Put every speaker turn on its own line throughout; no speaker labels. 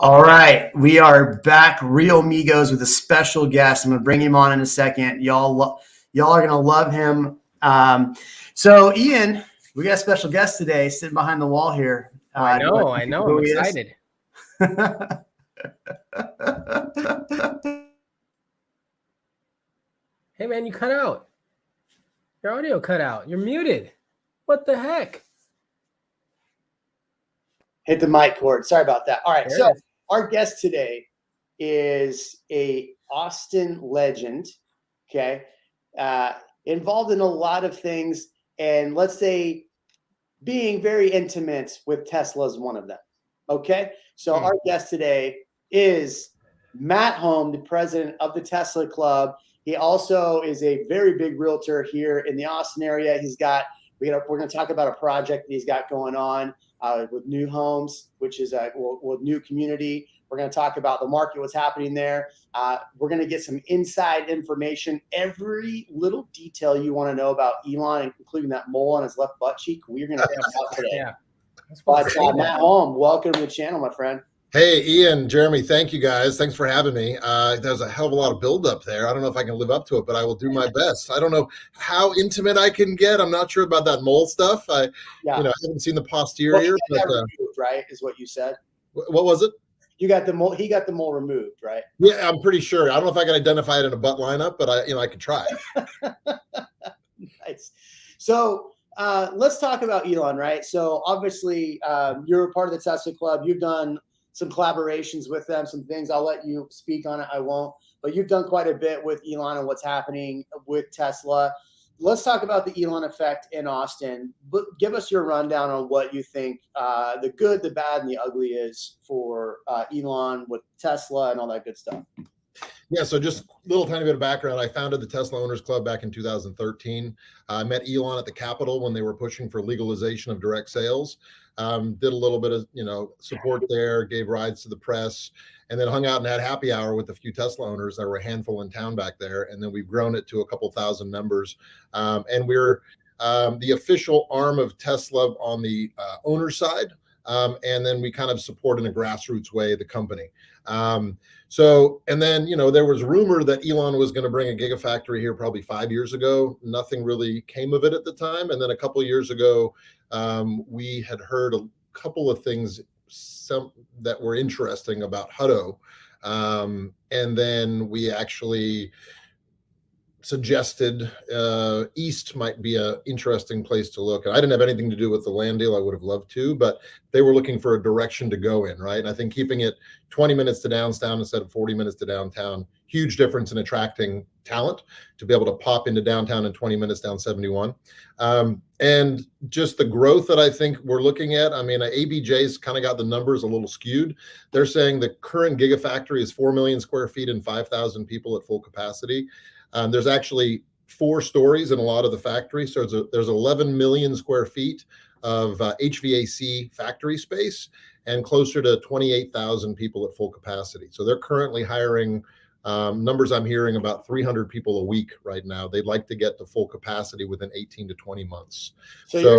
All right, we are back, Real Migos, with a special guest. I'm going to bring him on in a second. Y'all are going to love him. So, Ian, we got a special guest today sitting behind the wall here.
I know. I'm excited. Hey, man, you cut out. Your audio cut out. You're muted. What the heck?
Hit the mic cord. Sorry about that. All right, so our guest today is a Austin legend, okay? Involved in a lot of things, and let's say being very intimate with Tesla is one of them, okay? So our guest today is Matt Home, the president of the Tesla Club. He also is a very big realtor here in the Austin area. We're going to talk about a project that he's got going on with New Homes, which is a new community. We're going to talk about the market, what's happening there. We're going to get some inside information. Every little detail you want to know about Elon, including that mole on his left butt cheek, we're going to find out today.
Yeah.
But Matt Home, welcome to the channel, my friend.
Hey, Ian, Jeremy, thank you guys. Thanks for having me. There's a hell of a lot of buildup there. I don't know if I can live up to it, but I will do my best. I don't know how intimate I can get. I'm not sure about that mole stuff. I haven't seen the posterior.
Well, removed, right, is what you said.
What was it?
You got the mole. He got the mole removed, right?
Yeah, I'm pretty sure. I don't know if I can identify it in a butt lineup, but I could try.
Nice. So let's talk about Elon, right? So obviously, you're a part of the Tesla Club. You've done some collaborations with them, some things. I'll let you speak on it. I won't. But you've done quite a bit with Elon and what's happening with Tesla. Let's talk about the Elon effect in Austin. But give us your rundown on what you think the good, the bad, and the ugly is for Elon with Tesla and all that good stuff.
Yeah, so just a little tiny bit of background. I founded the Tesla Owners Club back in 2013. I met Elon at the Capitol when they were pushing for legalization of direct sales. Did a little bit of support there, gave rides to the press, and then hung out and had happy hour with a few Tesla owners. There were a handful in town back there, and then we've grown it to a couple thousand members. And we're the official arm of Tesla on the owner side. And then we kind of support in a grassroots way the company. And then, there was rumor that Elon was going to bring a gigafactory here probably 5 years ago. Nothing really came of it at the time. And then a couple of years ago, we had heard a couple of things that were interesting about Hutto. And then we actually suggested East might be an interesting place to look. And I didn't have anything to do with the land deal. I would have loved to, but they were looking for a direction to go in, right? And I think keeping it 20 minutes to downtown instead of 40 minutes to downtown, huge difference in attracting talent to be able to pop into downtown in 20 minutes down 71. And just the growth that I think we're looking at, I mean, ABJ's kind of got the numbers a little skewed. They're saying the current gigafactory is 4 million square feet and 5,000 people at full capacity. There's actually 4 stories in a lot of the factories. So there's 11 million square feet of HVAC factory space and closer to 28,000 people at full capacity. So they're currently hiring numbers I'm hearing about 300 people a week right now. They'd like to get to full capacity within 18 to 20 months.
So you're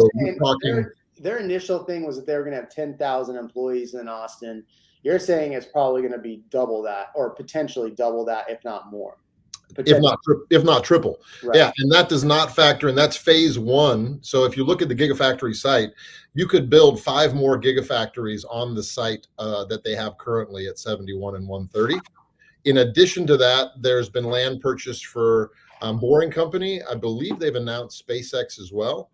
saying their initial thing was that they were going to have 10,000 employees in Austin. You're saying it's probably going to be double that or potentially double that, if not more.
If not triple.
Right.
Yeah. And that does not factor in, that's phase 1. So if you look at the gigafactory site, you could build 5 more gigafactories on the site that they have currently at 71 and 130. In addition to that, there's been land purchased for Boring Company. I believe they've announced SpaceX as well,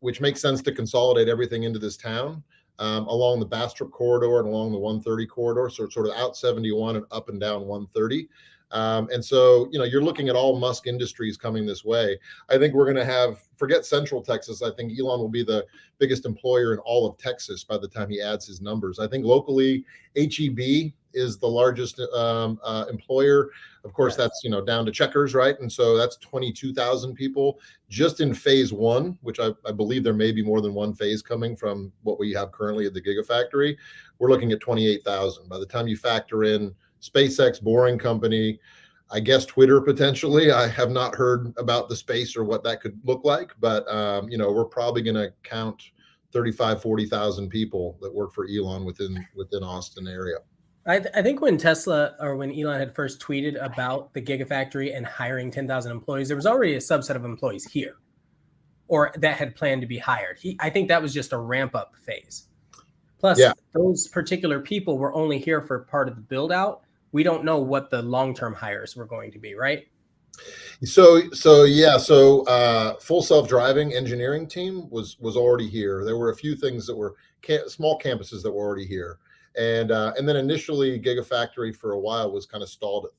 which makes sense to consolidate everything into this town along the Bastrop corridor and along the 130 corridor. So it's sort of out 71 and up and down 130. And so, you're looking at all Musk Industries coming this way. I think we're going to have, forget Central Texas. I think Elon will be the biggest employer in all of Texas by the time he adds his numbers. I think locally, HEB is the largest employer. Of course, that's, down to Checkers, right? And so that's 22,000 people just in phase 1, which I believe there may be more than one phase coming from what we have currently at the Gigafactory. We're looking at 28,000. By the time you factor in SpaceX, Boring Company, I guess Twitter potentially. I have not heard about the space or what that could look like, but we're probably going to count 40,000 people that work for Elon within Austin area.
I think when Tesla or when Elon had first tweeted about the Gigafactory and hiring 10,000 employees, there was already a subset of employees here or that had planned to be hired. I think that was just a ramp up phase. Plus, those particular people were only here for part of the build out. We don't know what the long-term hires were going to be, right?
So full self-driving engineering team was already here. There were a few things that were small campuses that were already here. And then initially Gigafactory for a while was kind of stalled at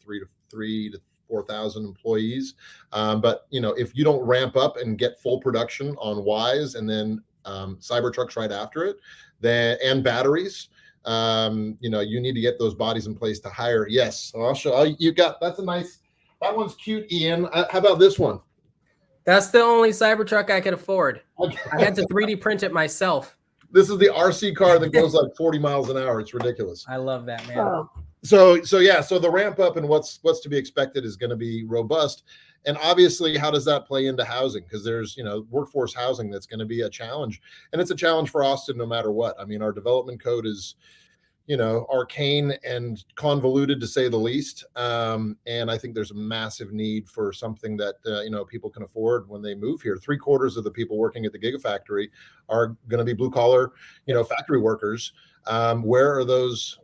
3 to 4,000 employees. But if you don't ramp up and get full production on Wise and then Cybertrucks right after it, and batteries, you need to get those bodies in place to hire. Yes, so I'll show you. That's a nice. That one's cute, Ian. How about this one?
That's the only Cybertruck I could afford. I had to 3D print it myself.
This is the RC car that goes like 40 miles an hour. It's ridiculous.
I love that, man.
So the ramp up and what's to be expected is going to be robust. And obviously, how does that play into housing? Because there's, workforce housing that's going to be a challenge. And it's a challenge for Austin no matter what. I mean, our development code is, arcane and convoluted to say the least. And I think there's a massive need for something that, people can afford when they move here. 3/4 of the people working at the Gigafactory are going to be blue collar, factory workers. Where are those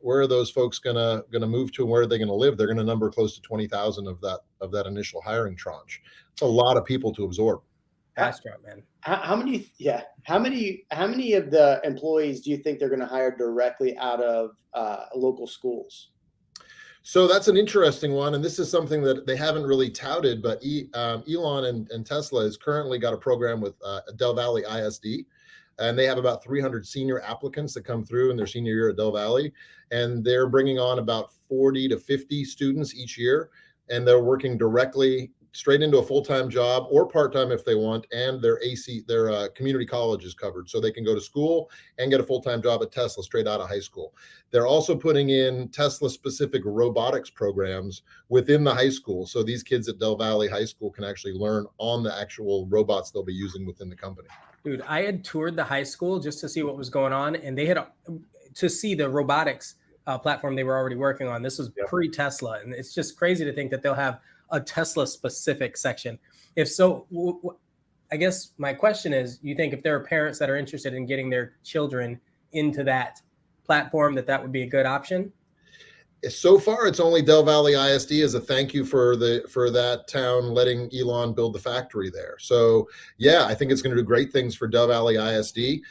folks gonna move to, and where are they gonna live? They're gonna number close to 20,000 of that initial hiring tranche. It's a lot of people to absorb.
That's right, man.
How many of the employees do you think they're going to hire directly out of local schools?
So that's an interesting one, and this is something that they haven't really touted, but Elon and Tesla has currently got a program with Del Valley ISD. And they have about 300 senior applicants that come through in their senior year at Del Valley. And they're bringing on about 40 to 50 students each year. And they're working directly straight into a full-time job or part-time if they want. And their community college is covered. So they can go to school and get a full-time job at Tesla straight out of high school. They're also putting in Tesla-specific robotics programs within the high school. So these kids at Del Valley High School can actually learn on the actual robots they'll be using within the company.
Dude, I had toured the high school just to see what was going on, and they had to see the robotics platform they were already working on. This was pre-Tesla, and it's just crazy to think that they'll have a Tesla-specific section. If so, I guess my question is, you think if there are parents that are interested in getting their children into that platform, that would be a good option?
So far, it's only Del Valley ISD as a thank you for that town letting Elon build the factory there. So yeah, I think it's going to do great things for Del Valley ISD.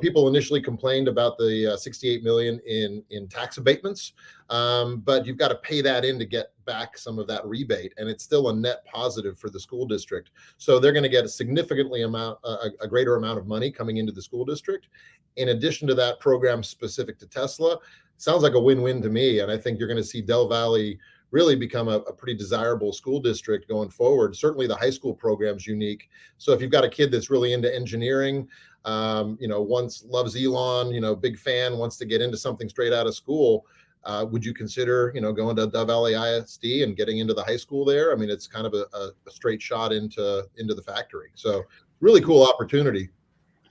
People initially complained about the 68 million in tax abatements, but you've got to pay that in to get back some of that rebate, and it's still a net positive for the school district. So they're going to get a greater amount of money coming into the school district. In addition to that program specific to Tesla, sounds like a win-win to me. And I think you're going to see Del Valley really become a pretty desirable school district going forward. Certainly the high school program's unique. So if you've got a kid that's really into engineering, loves Elon, big fan, wants to get into something straight out of school, would you consider, going to Del Valley ISD and getting into the high school there? I mean, it's kind of a straight shot into the factory. So really cool opportunity.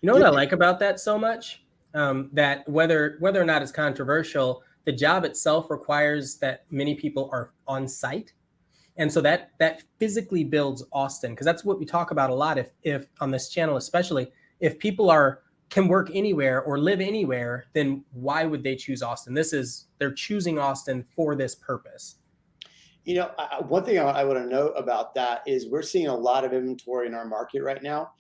You know what I like about that so much? That whether or not it's controversial, the job itself requires that many people are on site. And so that physically builds Austin, because that's what we talk about a lot. If on this channel, especially, if people can work anywhere or live anywhere, then why would they choose Austin? They're choosing Austin for this purpose.
One thing I want to note about that is we're seeing a lot of inventory in our market right now.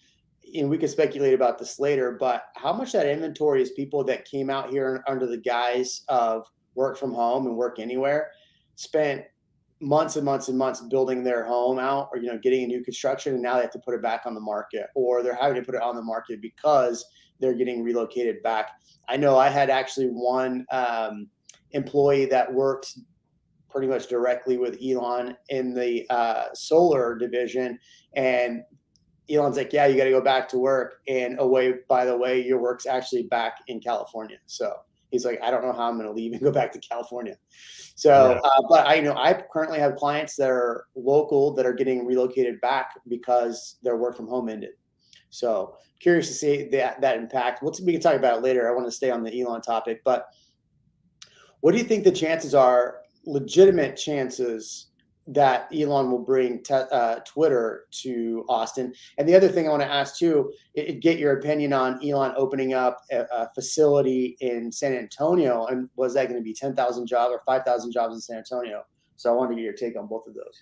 And we could speculate about this later, but how much that inventory is people that came out here under the guise of work from home and work anywhere, spent months and months and months building their home out, or getting a new construction, and now they have to put it back on the market, or they're having to put it on the market because they're getting relocated back. I know I had actually one employee that worked pretty much directly with Elon in the solar division, and Elon's like, yeah, you got to go back to work. And by the way, your work's actually back in California. So he's like, I don't know how I'm going to leave and go back to California. So, but I currently have clients that are local that are getting relocated back because their work from home ended. So curious to see that impact. We can talk about it later. I want to stay on the Elon topic, but what do you think the chances are, legitimate chances, that Elon will bring Twitter to Austin? And the other thing I want to ask too, get your opinion on Elon opening up a facility in San Antonio, and was that going to be 10,000 jobs or 5,000 jobs in San Antonio? So I wanted to get your take on both of those.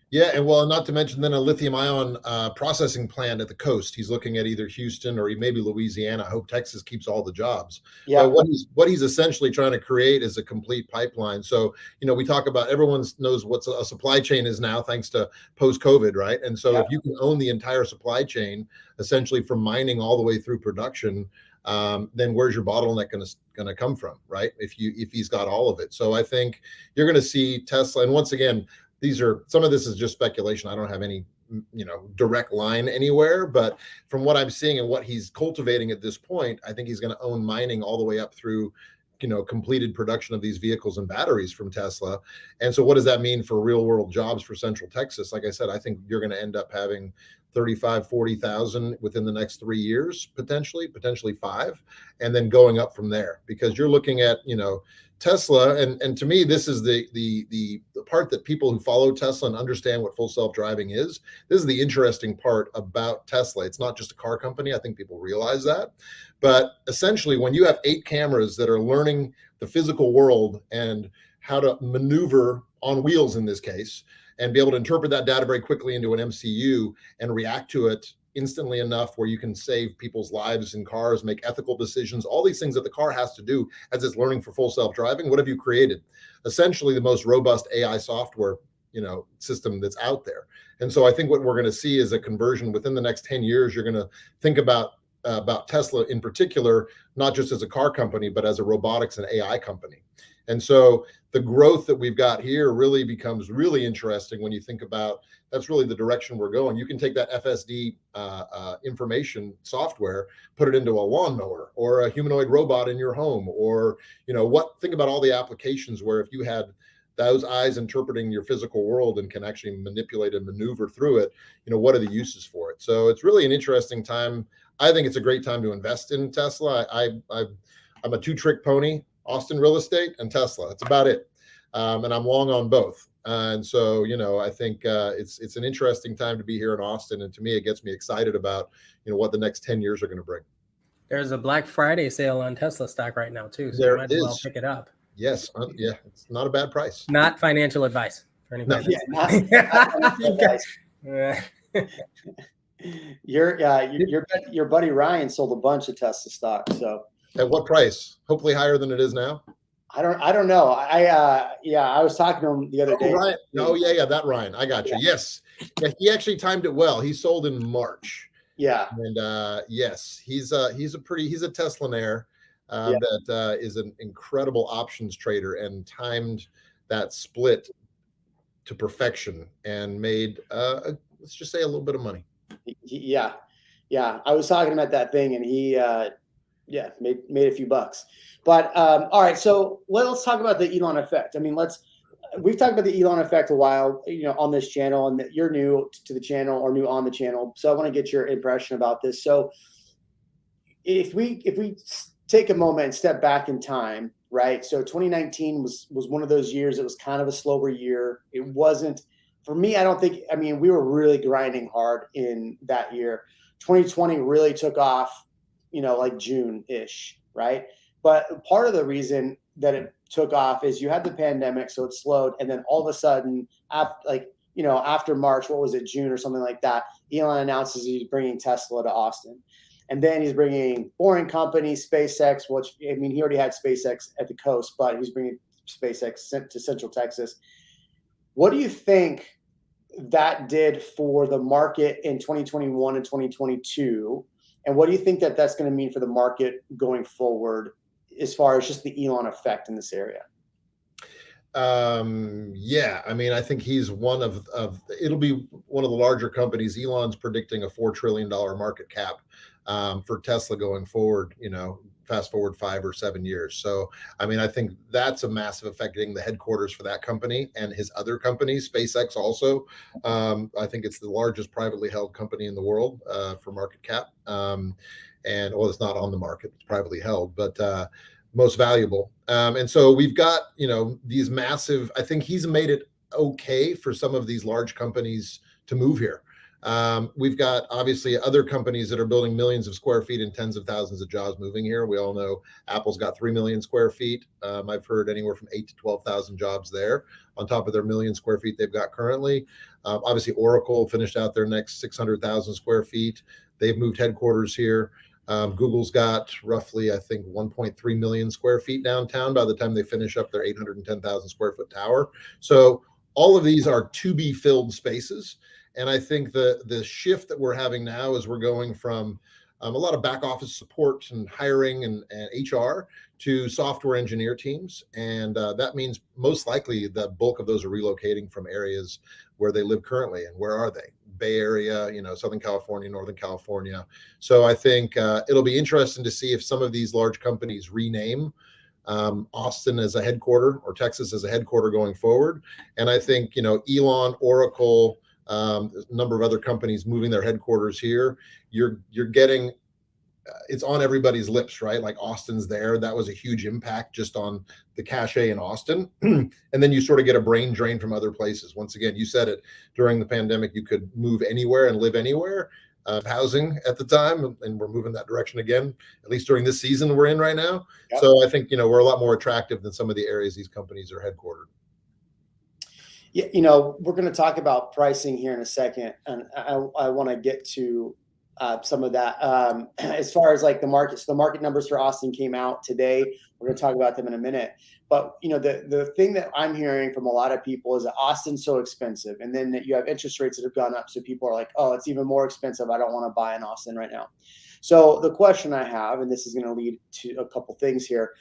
Yeah, and well, not to mention then a lithium-ion processing plant at the coast. He's looking at either Houston or maybe Louisiana. I hope Texas keeps all the jobs.
Yeah.
But what he's essentially trying to create is a complete pipeline. So, we talk about, everyone knows what a supply chain is now, thanks to post-COVID, right? And so if you can own the entire supply chain, essentially from mining all the way through production, then where's your bottleneck going to come from, right? If he's got all of it. So I think you're going to see Tesla, and once again, some of this is just speculation. I don't have any, direct line anywhere, but from what I'm seeing and what he's cultivating at this point, I think he's going to own mining all the way up through, completed production of these vehicles and batteries from Tesla. And so what does that mean for real world jobs for Central Texas? Like I said, I think you're going to end up having 35, 40,000 within the next 3 years, potentially 5, and then going up from there, because you're looking at, Tesla, and to me, this is the part that people who follow Tesla and understand what full self-driving is. This is the interesting part about Tesla. It's not just a car company. I think people realize that. But essentially, when you have 8 cameras that are learning the physical world and how to maneuver on wheels in this case, and be able to interpret that data very quickly into an MCU and react to it instantly enough where you can save people's lives in cars, make ethical decisions, all these things that the car has to do as it's learning for full self-driving. What have you created? Essentially the most robust AI software, system that's out there. And so I think what we're going to see is a conversion within the next 10 years. You're going to think about Tesla in particular, not just as a car company, but as a robotics and AI company. And so the growth that we've got here really becomes really interesting when you think about, that's really the direction we're going. You can take that FSD information software, put it into a lawnmower or a humanoid robot in your home, or, think about all the applications where if you had those eyes interpreting your physical world and can actually manipulate and maneuver through it, what are the uses for it? So it's really an interesting time. I think it's a great time to invest in Tesla. I'm a 2-trick pony: Austin real estate and Tesla. That's about it. And I'm long on both. And so, I think it's an interesting time to be here in Austin. And to me, it gets me excited about, what the next 10 years are going to bring.
There's a Black Friday sale on Tesla stock right now too. So
There
you might as well pick it up.
Yes. Yeah. It's not a bad price.
Not financial advice for anybody.
No, not financial advice. Your buddy Ryan sold a bunch of Tesla stock. So
at what price? Hopefully higher than it is now.
I don't know. I was talking to him the other day.
Ryan. Oh yeah, that Ryan. I got you. Yes. Yeah, he actually timed it well. He sold in March.
Yeah.
And yes, he's a Teslaionaire that is an incredible options trader and timed that split to perfection and made let's just say a little bit of money.
Yeah. I was talking about that thing, and he made a few bucks. But all right, so let's talk about the Elon effect. I mean, we've talked about the Elon effect a while, on this channel, and that you're new to the channel or new on the channel. So I want to get your impression about this. So if we take a moment and step back in time, right? So 2019 was one of those years. It was kind of a slower year. It wasn't, for me, we were really grinding hard in that year. 2020 really took off, like June-ish, right? But part of the reason that it took off is you had the pandemic, so it slowed, and then all of a sudden, after March, what was it, June or something like that, Elon announces he's bringing Tesla to Austin, and then he's bringing Boring Company, SpaceX, which he already had SpaceX at the coast, but he's bringing SpaceX to Central Texas. What do you think that did for the market in 2021 and 2022? And what do you think that that's going to mean for the market going forward, as far as just the Elon effect in this area?
I think he's one of it'll be one of the larger companies. Elon's predicting a $4 trillion market cap for Tesla going forward, fast forward 5 or 7 years. So, I mean, I think that's a massive effect, getting the headquarters for that company and his other companies, SpaceX also. I think it's the largest privately held company in the world for market cap. And well, it's not on the market, it's privately held, but most valuable. And so we've got, these massive, I think he's made it okay for some of these large companies to move here. We've got obviously other companies that are building millions of square feet and tens of thousands of jobs moving here. We all know Apple's got 3 million square feet. I've heard anywhere from 8 to 12,000 jobs there on top of their million square feet they've got currently. Obviously, Oracle finished out their next 600,000 square feet. They've moved headquarters here. Google's got roughly, I think, 1.3 million square feet downtown by the time they finish up their 810,000 square foot tower. So all of these are to be filled spaces. And I think the shift that we're having now is we're going from a lot of back office support and hiring and HR to software engineer teams. And that means most likely the bulk of those are relocating from areas where they live currently. And where are they? Bay Area, Southern California, Northern California. So I think it'll be interesting to see if some of these large companies rename Austin as a headquarter or Texas as a headquarter going forward. And I think, Elon, Oracle, a number of other companies moving their headquarters here, you're getting it's on everybody's lips, right? Like Austin's there. That was a huge impact just on the cachet in Austin. And then you sort of get a brain drain from other places. Once again, you said it, during the pandemic, you could move anywhere and live anywhere. Housing at the time, and we're moving that direction again, at least during this season we're in right now. Yep. So I think, we're a lot more attractive than some of the areas these companies are headquartered.
Yeah, we're going to talk about pricing here in a second, and I want to get to some of that. As far as like the market, so the market numbers for Austin came out today. We're going to talk about them in a minute. But the thing that I'm hearing from a lot of people is that Austin's so expensive, and then that you have interest rates that have gone up, so people are like, oh, it's even more expensive. I don't want to buy in Austin right now. So the question I have, and this is going to lead to a couple things here.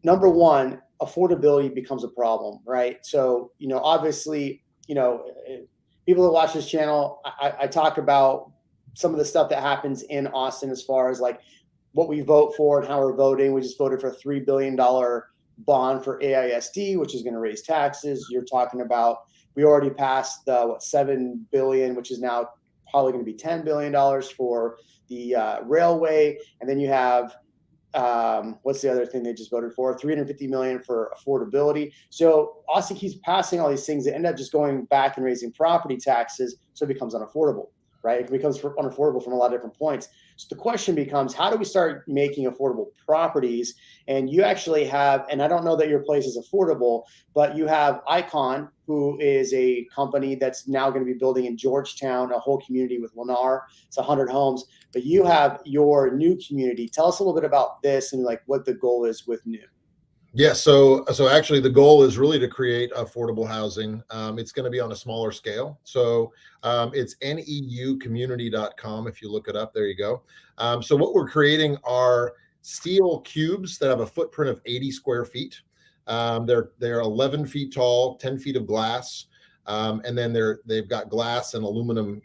Number one, affordability becomes a problem, right? So, obviously, people that watch this channel, I talk about some of the stuff that happens in Austin as far as like what we vote for and how we're voting. We just voted for a $3 billion bond for AISD, which is going to raise taxes. You're talking about, we already passed the $7 billion, which is now probably going to be $10 billion for the railway. And then you have, what's the other thing they just voted for? $350 million for affordability. So Austin keeps passing all these things that end up just going back and raising property taxes. So it becomes unaffordable, right? It becomes unaffordable from a lot of different points. So the question becomes, how do we start making affordable properties? And you actually have, and I don't know that your place is affordable, but you have Icon, who is a company that's now going to be building in Georgetown, a whole community with Lennar. It's 100 homes. But you have your new community. Tell us a little bit about this and like what the goal is with new.
Yeah, so actually the goal is really to create affordable housing. It's going to be on a smaller scale. So it's neucommunity.com. If you look it up, there you go. So what we're creating are steel cubes that have a footprint of 80 square feet. They're 11 feet tall, 10 feet of glass. And then they've got glass and aluminum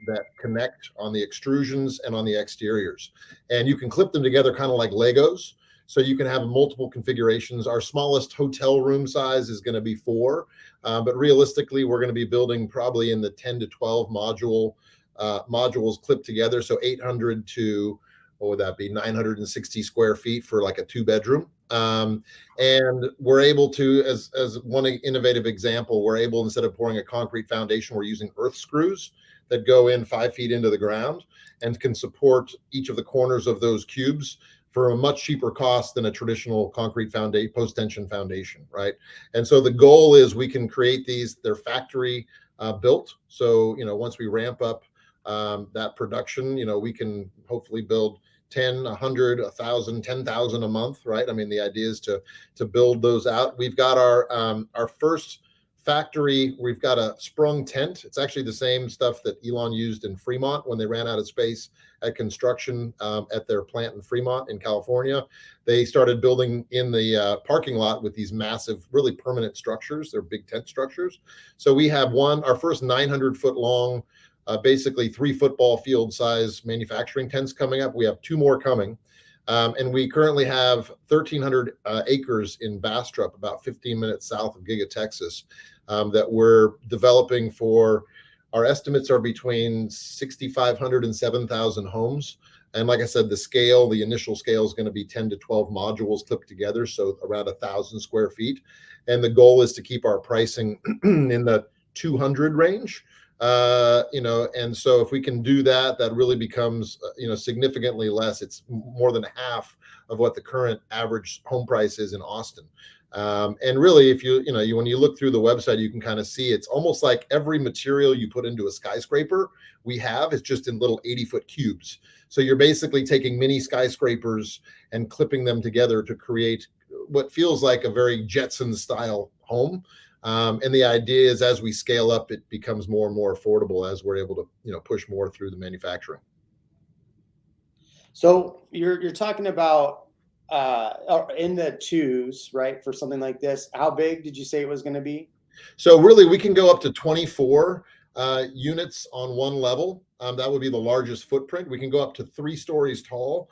that connect on the extrusions and on the exteriors. And you can clip them together kind of like Legos. So you can have multiple configurations. Our smallest hotel room size is going to be 4. But realistically, we're going to be building probably in the 10 to 12 modules clipped together. So 800 to, what would that be, 960 square feet for like a 2-bedroom. And we're able to, as one innovative example, we're able, instead of pouring a concrete foundation, we're using earth screws that go in 5 feet into the ground and can support each of the corners of those cubes for a much cheaper cost than a traditional concrete foundation, post-tension foundation, right? And so the goal is we can create these, they're factory built. So, once we ramp up that production, we can hopefully build 10, 100, 1,000, 10,000 a month, right? I mean, the idea is to build those out. We've got our first factory. We've got a sprung tent. It's actually the same stuff that Elon used in Fremont when they ran out of space at construction at their plant in Fremont in California. They started building in the parking lot with these massive, really permanent structures. They're big tent structures. So we have our first 900-foot long, basically 3 football field size manufacturing tents coming up. We have 2 more coming. And we currently have 1,300 acres in Bastrop, about 15 minutes south of Giga, Texas, that we're developing for. Our estimates are between 6,500 and 7,000 homes. And like I said, the initial scale is going to be 10 to 12 modules clipped together, so around 1,000 square feet. And the goal is to keep our pricing in the 200 range. And so if we can do that, that really becomes, significantly less. It's more than half of what the current average home price is in Austin. And really, if when you look through the website, you can kind of see it's almost like every material you put into a skyscraper we have is just in little 80-foot cubes. So you're basically taking mini skyscrapers and clipping them together to create what feels like a very Jetson style home. And the idea is as we scale up, it becomes more and more affordable as we're able to, push more through the manufacturing.
So you're talking about in the twos, right? For something like this, how big did you say it was going to be?
So really, we can go up to 24 units on one level. That would be the largest footprint. We can go up to 3 stories tall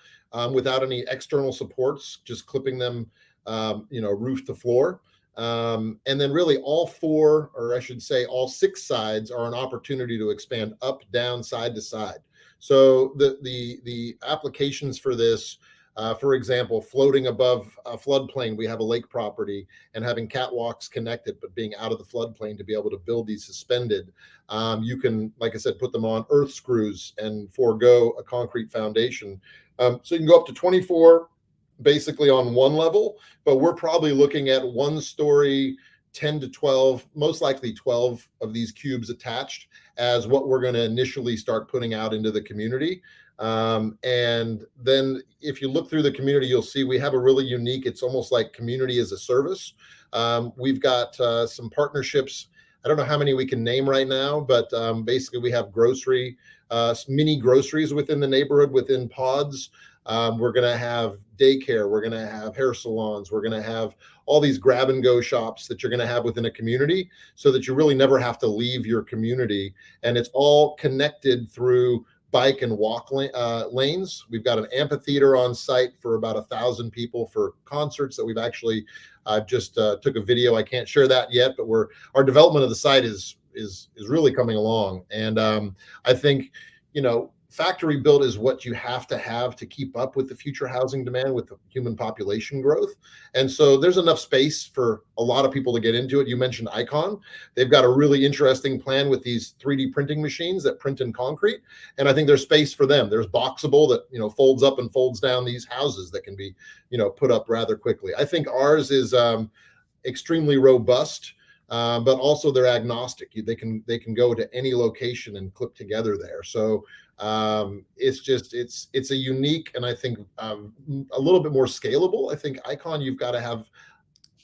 without any external supports, just clipping them, roof to floor. And then really all 4, or I should say all 6 sides are an opportunity to expand up, down, side to side. So the applications for this, for example, floating above a floodplain, we have a lake property, and having catwalks connected, but being out of the floodplain to be able to build these suspended. You can, like I said, put them on earth screws and forego a concrete foundation. So you can go up to 24 basically on one level, but we're probably looking at 1 story, 10 to 12, most likely 12 of these cubes attached as what we're going to initially start putting out into the community. And then if you look through the community, you'll see we have a really unique, it's almost like community as a service. We've got some partnerships. I don't know how many we can name right now, but basically we have mini groceries within the neighborhood, within pods. We're going to have daycare. We're going to have hair salons. We're going to have all these grab and go shops that you're going to have within a community so that you really never have to leave your community. And it's all connected through bike and walk lanes. We've got an amphitheater on site for about 1,000 people for concerts that we've actually just took a video. I can't share that yet, but our development of the site is really coming along. And I think, factory built is what you have to keep up with the future housing demand with the human population growth. And so there's enough space for a lot of people to get into it. You mentioned Icon. They've got a really interesting plan with these 3D printing machines that print in concrete. And I think there's space for them. There's Boxable that, folds up and folds down these houses that can be, put up rather quickly. I think ours is extremely robust. But also they're agnostic. They can go to any location and clip together there. So it's a unique, and I think a little bit more scalable. I think Icon, you've got to have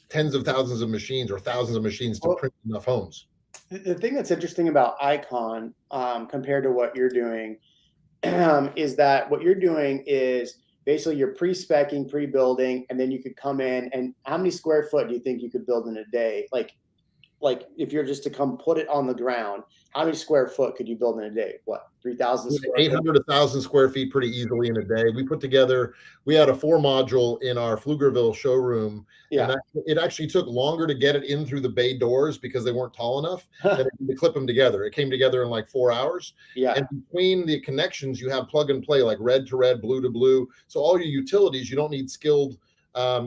tens of thousands of machines or thousands of machines to print enough homes.
The thing that's interesting about Icon compared to what you're doing is that what you're doing is basically you're pre-speccing, pre-building, and then you could come in and how many square foot do you think you could build in a day? Like if you're just to come put it on the ground, how many square foot could you build in a day? What, 3,000 square
800 to 1,000 square feet pretty easily in a day. We had a 4 module in our Pflugerville showroom.
Yeah.
And it actually took longer to get it in through the bay doors because they weren't tall enough to clip them together. It came together in like 4 hours.
Yeah.
And between the connections, you have plug and play, like red to red, blue to blue. So all your utilities, you don't need skilled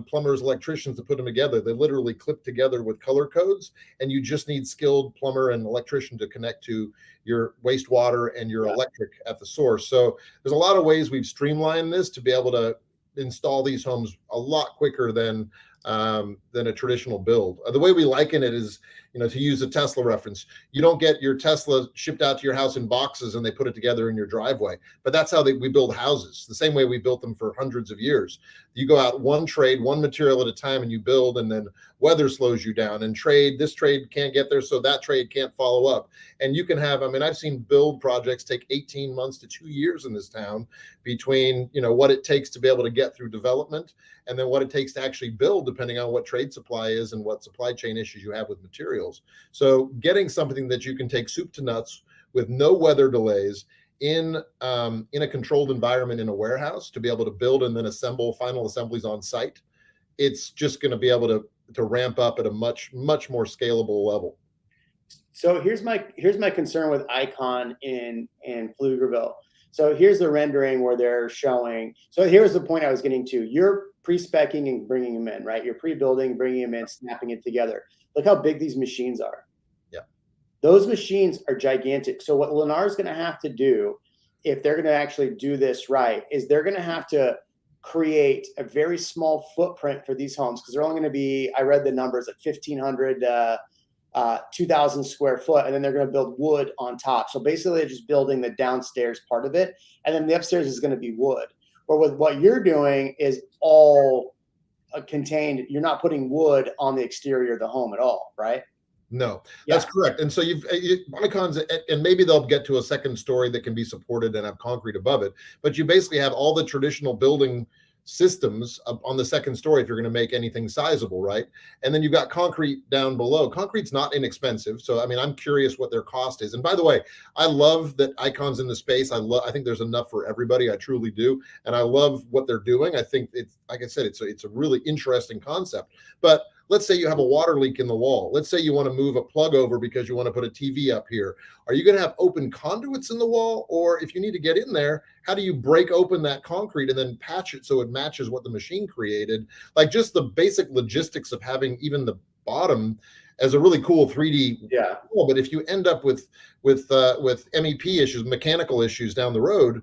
plumbers, electricians to put them together. They literally clip together with color codes, and you just need skilled plumber and electrician to connect to your wastewater and your electric at the source. So there's a lot of ways we've streamlined this to be able to install these homes a lot quicker than a traditional build. The way we liken it is, to use a Tesla reference, you don't get your Tesla shipped out to your house in boxes and they put it together in your driveway. But that's how we build houses, the same way we built them for hundreds of years. You go out one trade, one material at a time, and you build, and then weather slows you down, and this trade can't get there, so that trade can't follow up. And you can have, I've seen build projects take 18 months to 2 years in this town between, what it takes to be able to get through development and then what it takes to actually build, depending on what trade supply is and what supply chain issues you have with materials. So getting something that you can take soup to nuts with no weather delays in a controlled environment in a warehouse to be able to build and then assemble final assemblies on site, it's just going to be able to ramp up at a much more scalable level.
So here's my concern with Icon in Pflugerville. So here's the rendering where they're showing. So here's the point I was getting to. You're pre-speccing and bringing them in, right? You're pre-building, bringing them in, snapping it together. Look how big these machines are.
Yeah.
Those machines are gigantic. So what Lennar is going to have to do, if they're going to actually do this right, is they're going to have to create a very small footprint for these homes, because they're only going to be, I read the numbers, like 1,500, 2,000 square foot, and then they're going to build wood on top. So basically they're just building the downstairs part of it, and then the upstairs is going to be wood. Or with what you're doing is all contained. You're not putting wood on the exterior of the home at all, right?
No, that's correct. And so Icon's, and maybe they'll get to a second story that can be supported and have concrete above it, but you basically have all the traditional building systems up on the second story if you're going to make anything sizable, right? And then you've got concrete down below. Concrete's not inexpensive, so I mean, I'm curious what their cost is. And by the way, I love that Icon's in the space. I think there's enough for everybody. I truly do, and I love what they're doing. I think it's, like I said, it's a really interesting concept. But let's say you have a water leak in the wall. Let's say you want to move a plug over because you want to put a TV up here. Are you going to have open conduits in the wall? Or if you need to get in there, how do you break open that concrete and then patch it so it matches what the machine created? Like just the basic logistics of having even the bottom as a really cool 3D wall. But if you end up with MEP issues, mechanical issues down the road,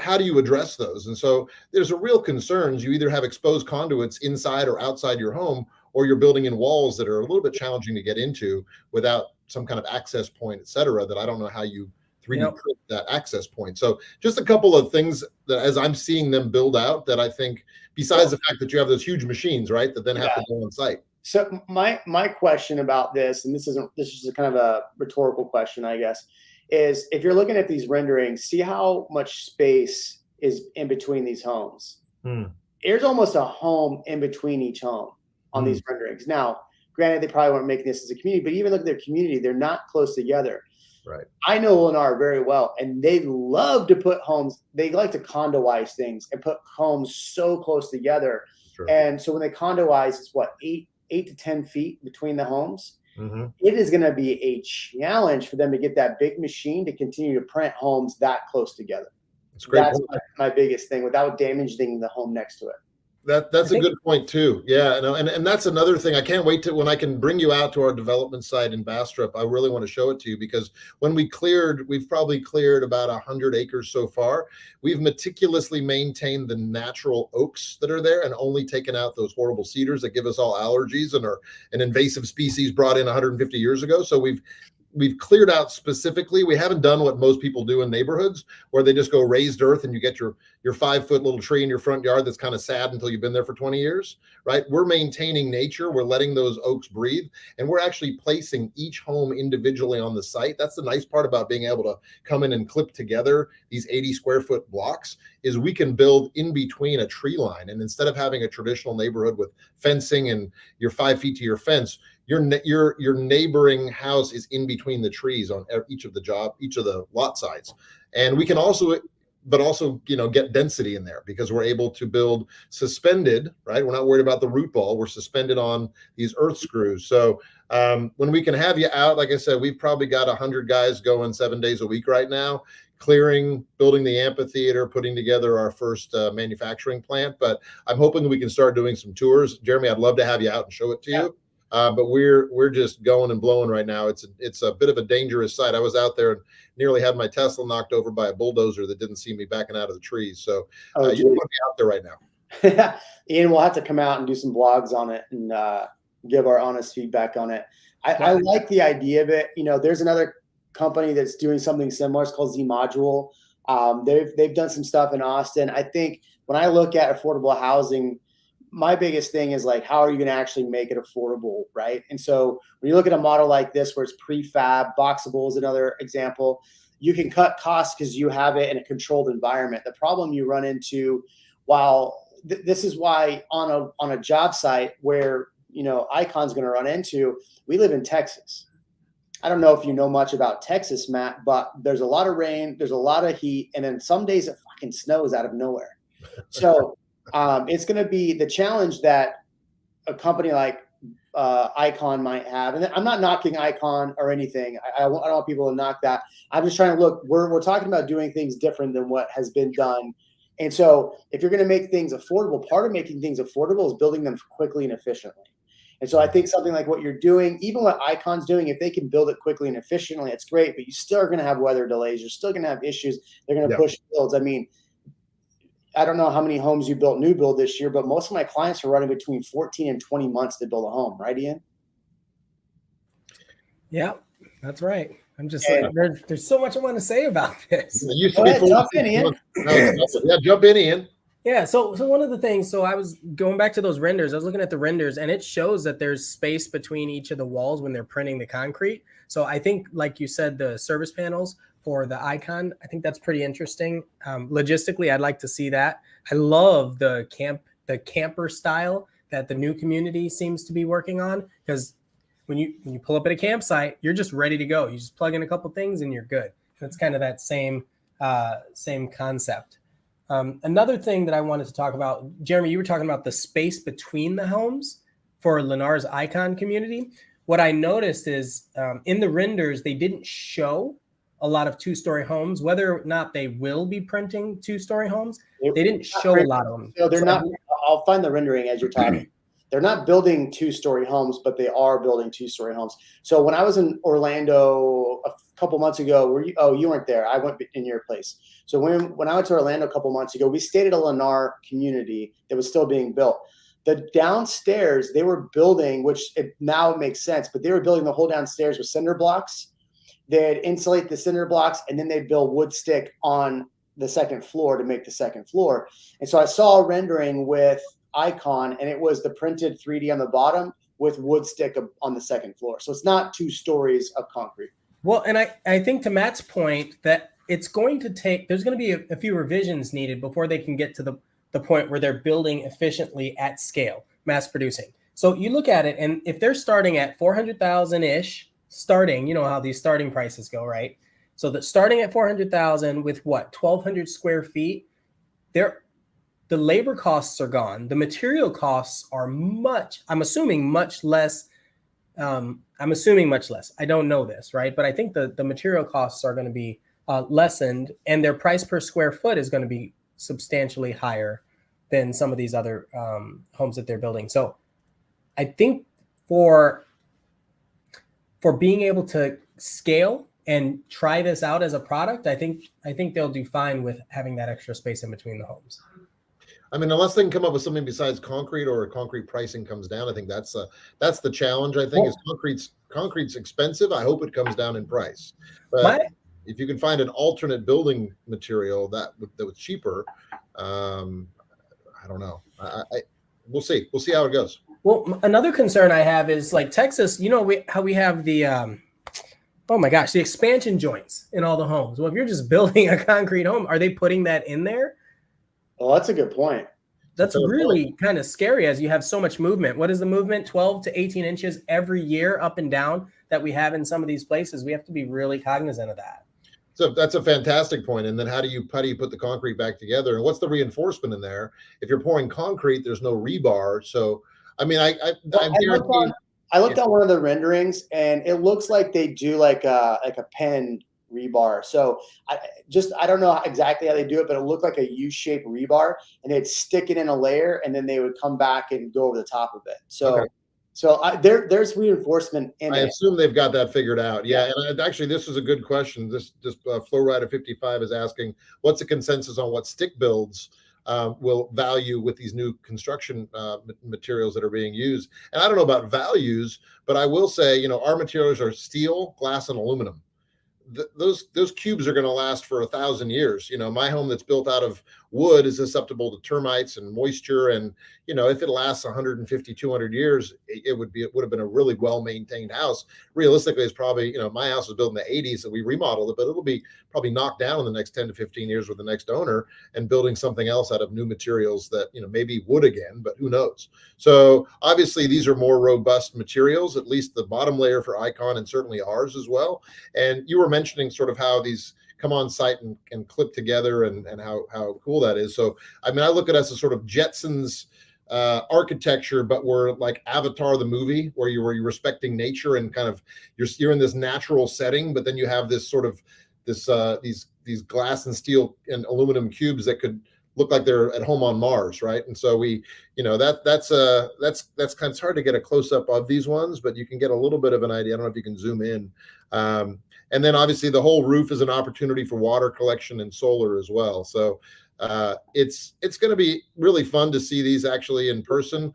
how do you address those? And so there's a real concerns. You either have exposed conduits inside or outside your home, or you're building in walls that are a little bit challenging to get into without some kind of access point, et cetera, that I don't know how you 3D print that access point. So just a couple of things that, as I'm seeing them build out, that I think, besides the fact that you have those huge machines, right, that then have to go on site.
So my question about this, and this is just kind of a rhetorical question, I guess, is if you're looking at these renderings, see how much space is in between these homes. There's almost a home in between each home on these renderings. Now, granted, they probably weren't making this as a community, but even look at their community, they're not close together.
Right.
I know Lennar very well, and they love to put homes, they like to condoize things and put homes so close together. Sure. And so when they condoize, it's what, 8 to 10 feet between the homes. It is going to be a challenge for them to get that big machine to continue to print homes that close together. That's my biggest thing, without damaging the home next to it.
That's a good point too. Yeah, and that's another thing. I can't wait to when I can bring you out to our development site in Bastrop. I really want to show it to you, because when we've probably cleared about 100 acres so far. We've meticulously maintained the natural oaks that are there and only taken out those horrible cedars that give us all allergies and are an invasive species brought in 150 years ago. So we've cleared out specifically. We haven't done what most people do in neighborhoods, where they just go raised earth and you get your 5-foot little tree in your front yard that's kind of sad until you've been there for 20 years, right? We're maintaining nature. We're letting those oaks breathe, and we're actually placing each home individually on the site. That's the nice part about being able to come in and clip together these 80 square foot blocks, is we can build in between a tree line. And instead of having a traditional neighborhood with fencing and you're 5 feet to your fence, your neighboring house is in between the trees on each of the lot sides. And we can also get density in there, because we're able to build suspended, right? We're not worried about the root ball. We're suspended on these earth screws. So when we can have you out, like I said, we've probably got 100 guys going 7 days a week right now, clearing, building the amphitheater, putting together our first manufacturing plant. But I'm hoping we can start doing some tours. Jeremy, I'd love to have you out and show it to you. But we're just going and blowing right now. It's a bit of a dangerous site. I was out there and nearly had my Tesla knocked over by a bulldozer that didn't see me backing out of the trees. So you want to be out there right now.
Ian, we'll have to come out and do some vlogs on it and give our honest feedback on it. I like the idea of it. There's another company that's doing something similar. It's called Z Module. They've done some stuff in Austin. I think when I look at affordable housing, my biggest thing is like, how are you going to actually make it affordable, right? And so when you look at a model like this, where it's prefab, boxable is another example, you can cut costs because you have it in a controlled environment. The problem you run into, this is why on a job site where Icon's going to run into, we live in Texas. I don't know if you know much about Texas, Matt, but there's a lot of rain, there's a lot of heat, and then some days it fucking snows out of nowhere. So it's going to be the challenge that a company like Icon might have. And I'm not knocking Icon or anything. I don't want people to knock that. I'm just trying to look, we're talking about doing things different than what has been done. And so if you're going to make things affordable, part of making things affordable is building them quickly and efficiently. And so I think something like what you're doing, even what Icon's doing, if they can build it quickly and efficiently, it's great, but you still are going to have weather delays. You're still going to have issues. They're going to push builds. I mean, I don't know how many homes you built new build this year, but most of my clients are running between 14 and 20 months to build a home, right, Ian?
Yeah, that's right. I'm just like, there's so much I want to say about this.
It used to be
jump in, Ian.
Yeah, jump in, Ian.
Yeah, so one of the things, so I was going back to those renders. I was looking at the renders, and it shows that there's space between each of the walls when they're printing the concrete. So I think, like you said, the service panels for the Icon, I think that's pretty interesting. Logistically, I'd like to see that. I love the camper style that the new community seems to be working on, because when you pull up at a campsite, you're just ready to go. You just plug in a couple things and you're good. It's kind of that same concept. Another thing that I wanted to talk about, Jeremy, you were talking about the space between the homes for Lennar's Icon community. What I noticed is in the renders, they didn't show a lot of two-story homes. Whether or not they will be printing two-story homes, they didn't show a lot of them.
So they're not. I'll find the rendering as you're talking. They're not building two-story homes, but they are building two-story homes. So when I was in Orlando a couple months ago, you weren't there. I went in your place. So when I went to Orlando a couple months ago, we stayed at a Lennar community that was still being built. The downstairs they were building, which now makes sense, but they were building the whole downstairs with cinder blocks. They'd insulate the cinder blocks, and then they'd build wood stick on the second floor to make the second floor. And so I saw a rendering with Icon, and it was the printed 3D on the bottom with wood stick on the second floor. So it's not 2 stories of concrete.
Well, and I think to Matt's point that it's going to take, there's going to be a few revisions needed before they can get to the point where they're building efficiently at scale, mass producing. So you look at it, and if they're starting at 400,000-ish, starting, you know how these starting prices go, right? So that starting at 400,000 with what, 1,200 square feet, the labor costs are gone. The material costs are I'm assuming much less. I don't know this, right? But I think the material costs are going to be lessened, and their price per square foot is going to be substantially higher than some of these other homes that they're building. So I think for being able to scale and try this out as a product, I think they'll do fine with having that extra space in between the homes.
I mean, unless they can come up with something besides concrete, or concrete pricing comes down, I think that's the challenge. I think is concrete's expensive. I hope it comes down in price. But if you can find an alternate building material that was cheaper, I don't know. We'll see. We'll see how it goes.
Well, another concern I have is like Texas. You know how we have the oh my gosh, the expansion joints in all the homes. Well, if you're just building a concrete home, are they putting that in there?
Well, that's a good point.
That's really kind of scary as you have so much movement. What is the movement? 12 to 18 inches every year up and down that we have in some of these places. We have to be really cognizant of that.
So that's a fantastic point. And then how do you put the concrete back together? And what's the reinforcement in there? If you're pouring concrete, there's no rebar. So, I mean, I
looked at one of the renderings, and it looks like they do like a pen rebar. So I don't know exactly how they do it, but it looked like a U-shaped rebar, and they'd stick it in a layer, and then they would come back and go over the top of it. So, there's reinforcement in it.
I assume they've got that figured out. Yeah. And actually, this is a good question. This Flowrider 55 is asking, what's the consensus on what stick builds will value with these new construction materials that are being used? And I don't know about values, but I will say, our materials are steel, glass, and aluminum. those cubes are going to last for 1,000 years. My home that's built out of wood is susceptible to termites and moisture, and if it lasts 150, 200 years, it would have been a really well maintained house. Realistically, it's probably, my house was built in the 80s, and we remodeled it, but it'll be probably knocked down in the next 10 to 15 years with the next owner, and building something else out of new materials that maybe wood again, but who knows. So obviously these are more robust materials, at least the bottom layer for Icon, and certainly ours as well. And you were mentioning sort of how these come on site and clip together, and how cool that is. So I look at us as sort of Jetsons architecture, but we're like Avatar the movie, where you're respecting nature, and kind of you're in this natural setting, but then you have this sort of these glass and steel and aluminum cubes that could look like they're at home on Mars, right? And so we, that's kind of hard to get a close up of these ones, but you can get a little bit of an idea. I don't know if you can zoom in. And then obviously the whole roof is an opportunity for water collection and solar as well. So it's going to be really fun to see these actually in person.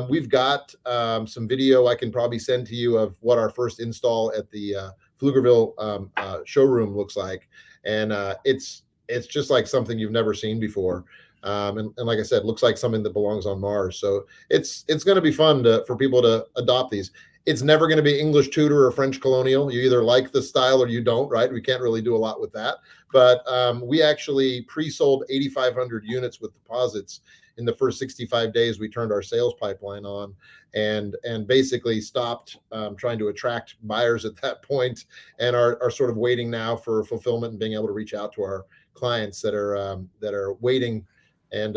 We've got some video I can probably send to you of what our first install at the Pflugerville showroom looks like, and it's just like something you've never seen before. And like I said, looks like something that belongs on Mars. So it's going to be fun for people to adopt these. It's never going to be English Tudor or French colonial. You either like the style or you don't, right? We can't really do a lot with that. But we actually pre-sold 8,500 units with deposits in the first 65 days. We turned our sales pipeline on, and basically stopped trying to attract buyers at that point, and are sort of waiting now for fulfillment and being able to reach out to our clients that are waiting. And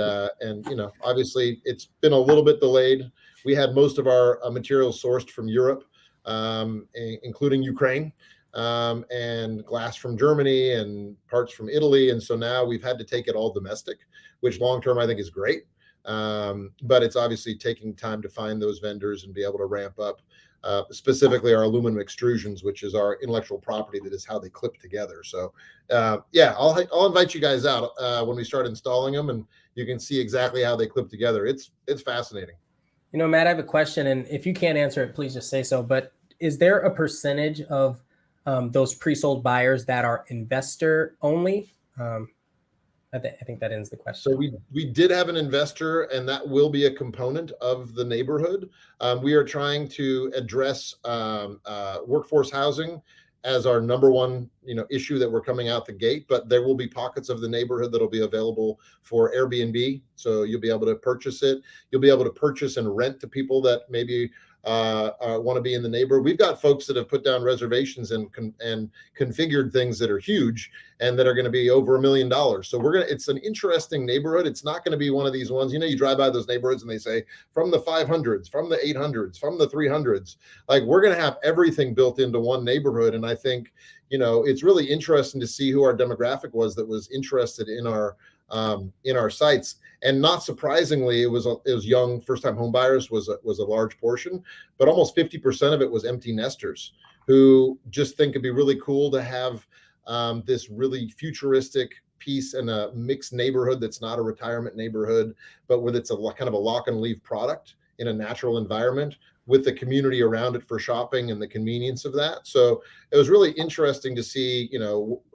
obviously it's been a little bit delayed. We had most of our materials sourced from Europe, including Ukraine, and glass from Germany and parts from Italy. And so now we've had to take it all domestic, which long-term I think is great. But it's obviously taking time to find those vendors and be able to ramp up, specifically our aluminum extrusions, which is our intellectual property that is how they clip together. So I'll invite you guys out when we start installing them, and you can see exactly how they clip together. It's fascinating.
Matt, I have a question, and if you can't answer it, please just say so. But is there a percentage of those pre-sold buyers that are investor only? I think that ends the question.
So we did have an investor, and that will be a component of the neighborhood. We are trying to address workforce housing as our number one issue that we're coming out the gate, but there will be pockets of the neighborhood that'll be available for Airbnb. So you'll be able to purchase it. You'll be able to purchase and rent to people that maybe want to be in the neighborhood. We've got folks that have put down reservations and configured things that are huge and that are going to be over $1 million. So it's an interesting neighborhood. It's not going to be one of these ones, you drive by those neighborhoods and they say from the 500s, from the 800s, from the 300s, like we're going to have everything built into one neighborhood. And I think, it's really interesting to see who our demographic was that was interested in our sites. And not surprisingly, it was young first-time home buyers was a large portion, but almost 50% of it was empty nesters who just think it'd be really cool to have this really futuristic piece in a mixed neighborhood that's not a retirement neighborhood, but where it's a kind of a lock and leave product in a natural environment with the community around it for shopping and the convenience of that. So it was really interesting to see,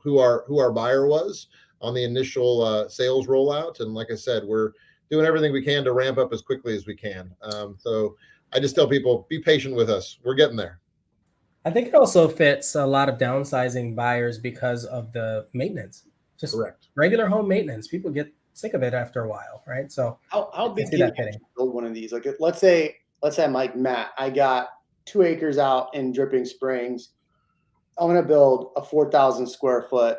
who our buyer was on the initial sales rollout. And like I said, we're doing everything we can to ramp up as quickly as we can. So I just tell people, be patient with us. We're getting there.
I think it also fits a lot of downsizing buyers because of the maintenance. Just Correct. Regular home maintenance. People get sick of it after a while, right? So
how big can you build one of these? Like let's say I'm like Matt, I got 2 acres out in Dripping Springs. I'm going to build a 4,000 square foot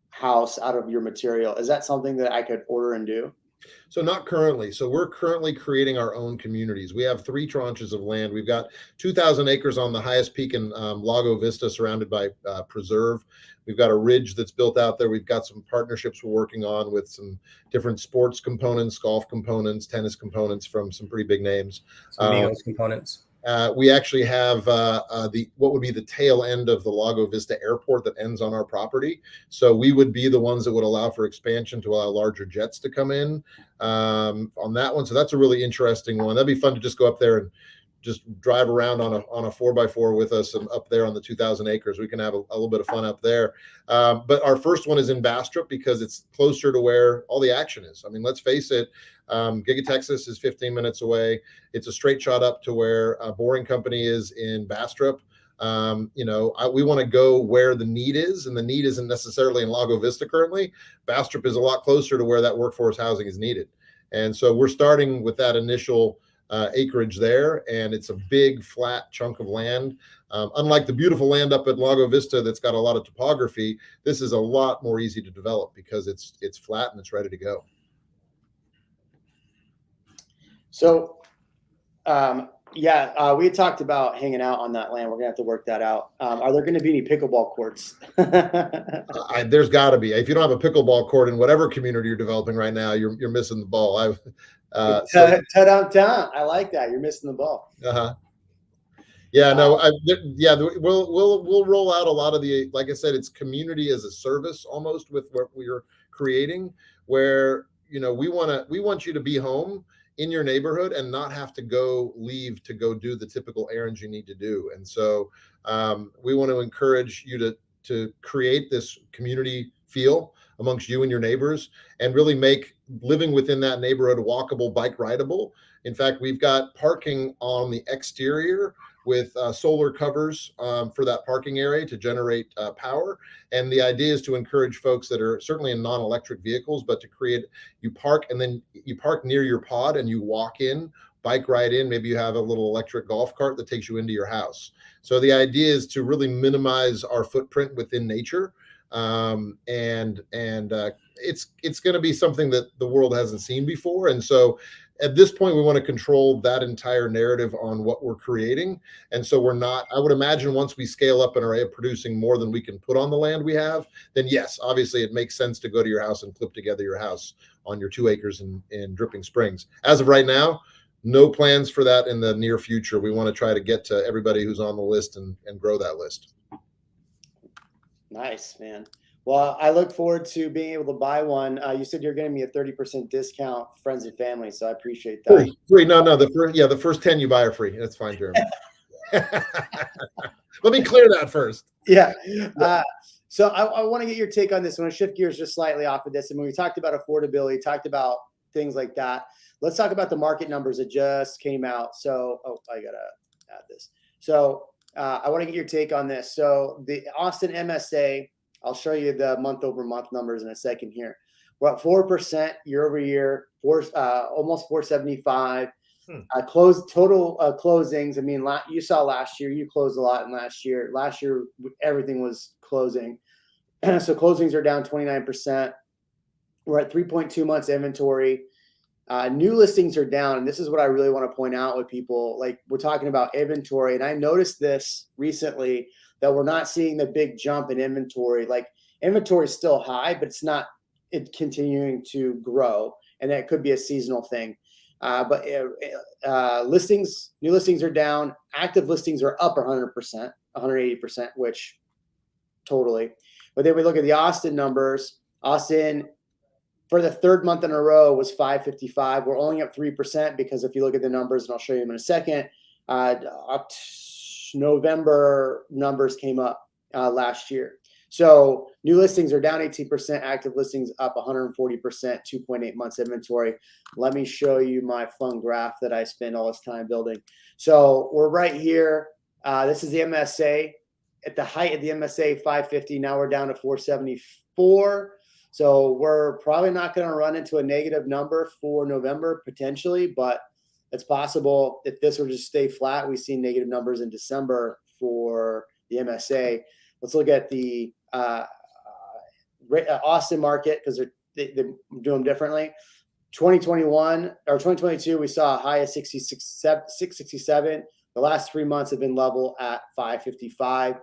house out of your material. Is that something that I could order and do?
So not currently. So we're currently creating our own communities. We have 3 tranches of land. We've got 2,000 acres on the highest peak in Lago Vista, surrounded by preserve. We've got a ridge that's built out there. We've got some partnerships we're working on with some different sports components, golf components, tennis components from some pretty big names.
Some components.
We actually have what would be the tail end of the Lago Vista Airport that ends on our property. So we would be the ones that would allow for expansion to allow larger jets to come in on that one. So that's a really interesting one. That'd be fun to just go up there and just drive around on a 4x4 with us and up there on the 2,000 acres. We can have a little bit of fun up there. But our first one is in Bastrop because it's closer to where all the action is. I mean, let's face it, Giga Texas is 15 minutes away. It's a straight shot up to where a Boring Company is in Bastrop. We want to go where the need is, and the need isn't necessarily in Lago Vista currently. Bastrop is a lot closer to where that workforce housing is needed. And so we're starting with that initial acreage there, and it's a big flat chunk of land. Unlike the beautiful land up at Lago Vista that's got a lot of topography, this is a lot more easy to develop because it's flat and it's ready to go.
So, we had talked about hanging out on that land. We're gonna have to work that out. Are there going to be any pickleball courts?
There's got to be. If you don't have a pickleball court in whatever community you're developing right now, you're missing the ball. I
like that. You're missing the ball.
Yeah, no, we'll roll out a lot of the, like I said, it's community as a service almost with what we're creating, where we want you to be home in your neighborhood and not have to leave to go do the typical errands you need to do. And so we want to encourage you to create this community feel amongst you and your neighbors and really make living within that neighborhood walkable, bike rideable. In fact, we've got parking on the exterior with solar covers for that parking area to generate power. And the idea is to encourage folks that are certainly in non-electric vehicles, but you park near your pod and you walk in, bike ride in. Maybe you have a little electric golf cart that takes you into your house. So the idea is to really minimize our footprint within nature. It's going to be something that the world hasn't seen before. And so at this point, we want to control that entire narrative on what we're creating. And so I would imagine once we scale up and are producing more than we can put on the land we have, then yes, obviously it makes sense to go to your house and clip together your house on your 2 acres in Dripping Springs. As of right now, no plans for that in the near future. We want to try to get to everybody who's on the list and grow that list.
Nice, man. Well, I look forward to being able to buy one. You said you're getting me a 30% discount, friends and family, so I appreciate that.
Free. No, the first 10 you buy are free. That's fine, Jeremy. Let me clear that first.
Yeah. So I want to get your take on this. I want to shift gears just slightly off of this. And when we talked about affordability, talked about things like that, let's talk about the market numbers that just came out. So, I got to add this. So I want to get your take on this. So the Austin MSA, I'll show you the month-over-month numbers in a second here. We're up 4% year over year, almost 475. Total closings. I mean, you saw last year. You closed a lot in last year. Last year, everything was closing. So closings are down 29%. We're at 3.2 months inventory. New listings are down, and this is what I really want to point out with people. Like, we're talking about inventory, and I noticed this recently that we're not seeing the big jump in inventory. Like, inventory is still high, but it's continuing to grow, and that could be a seasonal thing. But new listings are down. Active listings are up 100%, 180%, which totally. But then we look at the Austin numbers. Austin, for the third month in a row, was 555. We're only up 3% because if you look at the numbers, and I'll show you them in a second, November numbers came up last year. So new listings are down 18%, active listings up 140%, 2.8 months inventory. Let me show you my fun graph that I spend all this time building. So we're right here. This is the MSA. At the height of the MSA, 550. Now we're down to 474. So we're probably not going to run into a negative number for November potentially, but it's possible if this were to stay flat. We've seen negative numbers in December for the MSA. Let's look at the Austin market because they do them differently. 2021 or 2022, we saw a high of 667. The last 3 months have been level at 555.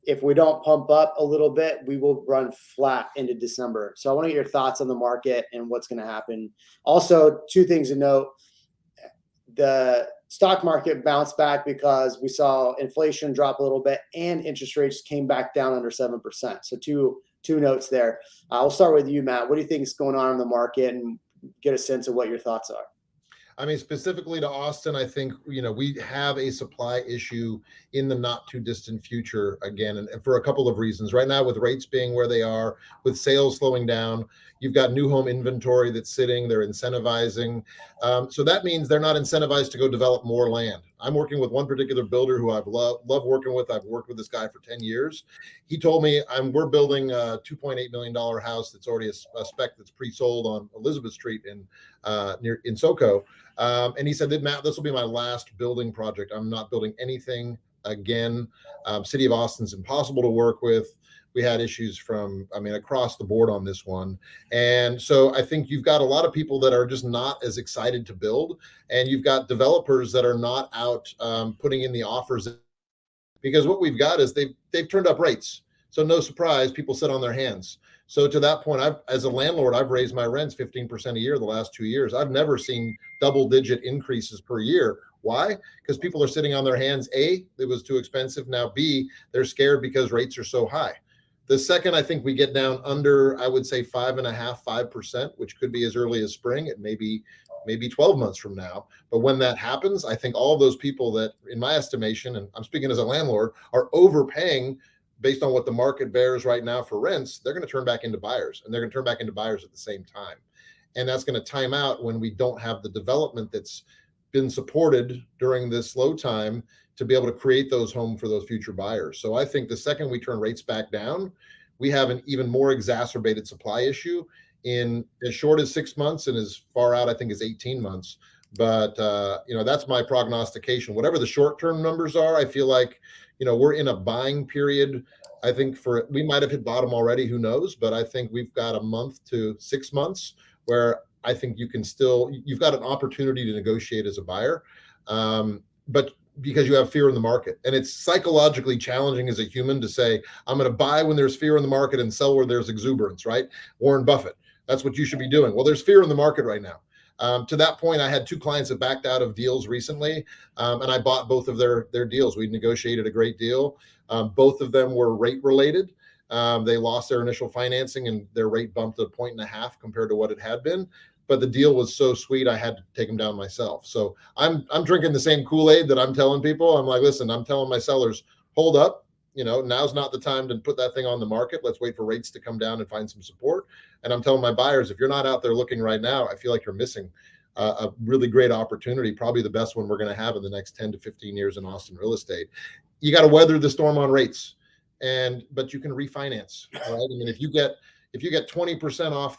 If we don't pump up a little bit, we will run flat into December. So I want to get your thoughts on the market and what's going to happen. Also, 2 things to note. The stock market bounced back because we saw inflation drop a little bit and interest rates came back down under 7%. So two notes there. We'll start with you, Matt. What do you think is going on in the market and get a sense of what your thoughts are?
I mean, specifically to Austin, I think, we have a supply issue in the not too distant future again, and for a couple of reasons. Right now, with rates being where they are, with sales slowing down, you've got new home inventory that's sitting, they're incentivizing. So that means they're not incentivized to go develop more land. I'm working with one particular builder who I've loved working with. I've worked with this guy for 10 years. He told me we're building a $2.8 million house that's already a spec that's pre-sold on Elizabeth Street in SoCo. And he said that, Matt, this will be my last building project. I'm not building anything again. City of Austin's impossible to work with. We had issues across the board on this one. And so I think you've got a lot of people that are just not as excited to build. And you've got developers that are not out putting in the offers, because what we've got is they've turned up rates. So no surprise, people sit on their hands. So to that point, as a landlord, I've raised my rents 15% a year the last 2 years. I've never seen double-digit increases per year. Why? Because people are sitting on their hands. A, it was too expensive. Now, B, they're scared because rates are so high. The second, I think we get down under, I would say 5.5%, 5%, which could be as early as spring. It may be 12 months from now. But when that happens, I think all of those people that, in my estimation, and I'm speaking as a landlord, are overpaying based on what the market bears right now for rents, they're going to turn back into buyers, and they're going to turn back into buyers at the same time. And that's going to time out when we don't have the development that's been supported during this slow time to be able to create those homes for those future buyers. So I think the second we turn rates back down, we have an even more exacerbated supply issue in as short as 6 months and as far out, I think, as 18 months. But, that's my prognostication. Whatever the short-term numbers are, I feel like, we're in a buying period. I think we might have hit bottom already, who knows? But I think we've got a month to 6 months where I think you've got an opportunity to negotiate as a buyer. But because you have fear in the market, and it's psychologically challenging as a human to say, I'm going to buy when there's fear in the market and sell where there's exuberance, right? Warren Buffett, that's what you should be doing. Well, there's fear in the market right now. To that point, I had 2 clients that backed out of deals recently, and I bought both of their deals. We negotiated a great deal. Both of them were rate related. They lost their initial financing, and their rate bumped 1.5 points compared to what it had been. But the deal was so sweet, I had to take them down myself. So I'm drinking the same Kool-Aid that I'm telling people. I'm like, listen, I'm telling my sellers, hold up. Now's not the time to put that thing on the market. Let's wait for rates to come down and find some support. And I'm telling my buyers, if you're not out there looking right now, I feel like you're missing a really great opportunity, probably the best one we're going to have in the next 10 to 15 years in Austin real estate. You got to weather the storm on rates, but you can refinance, right? I mean, if you get 20% off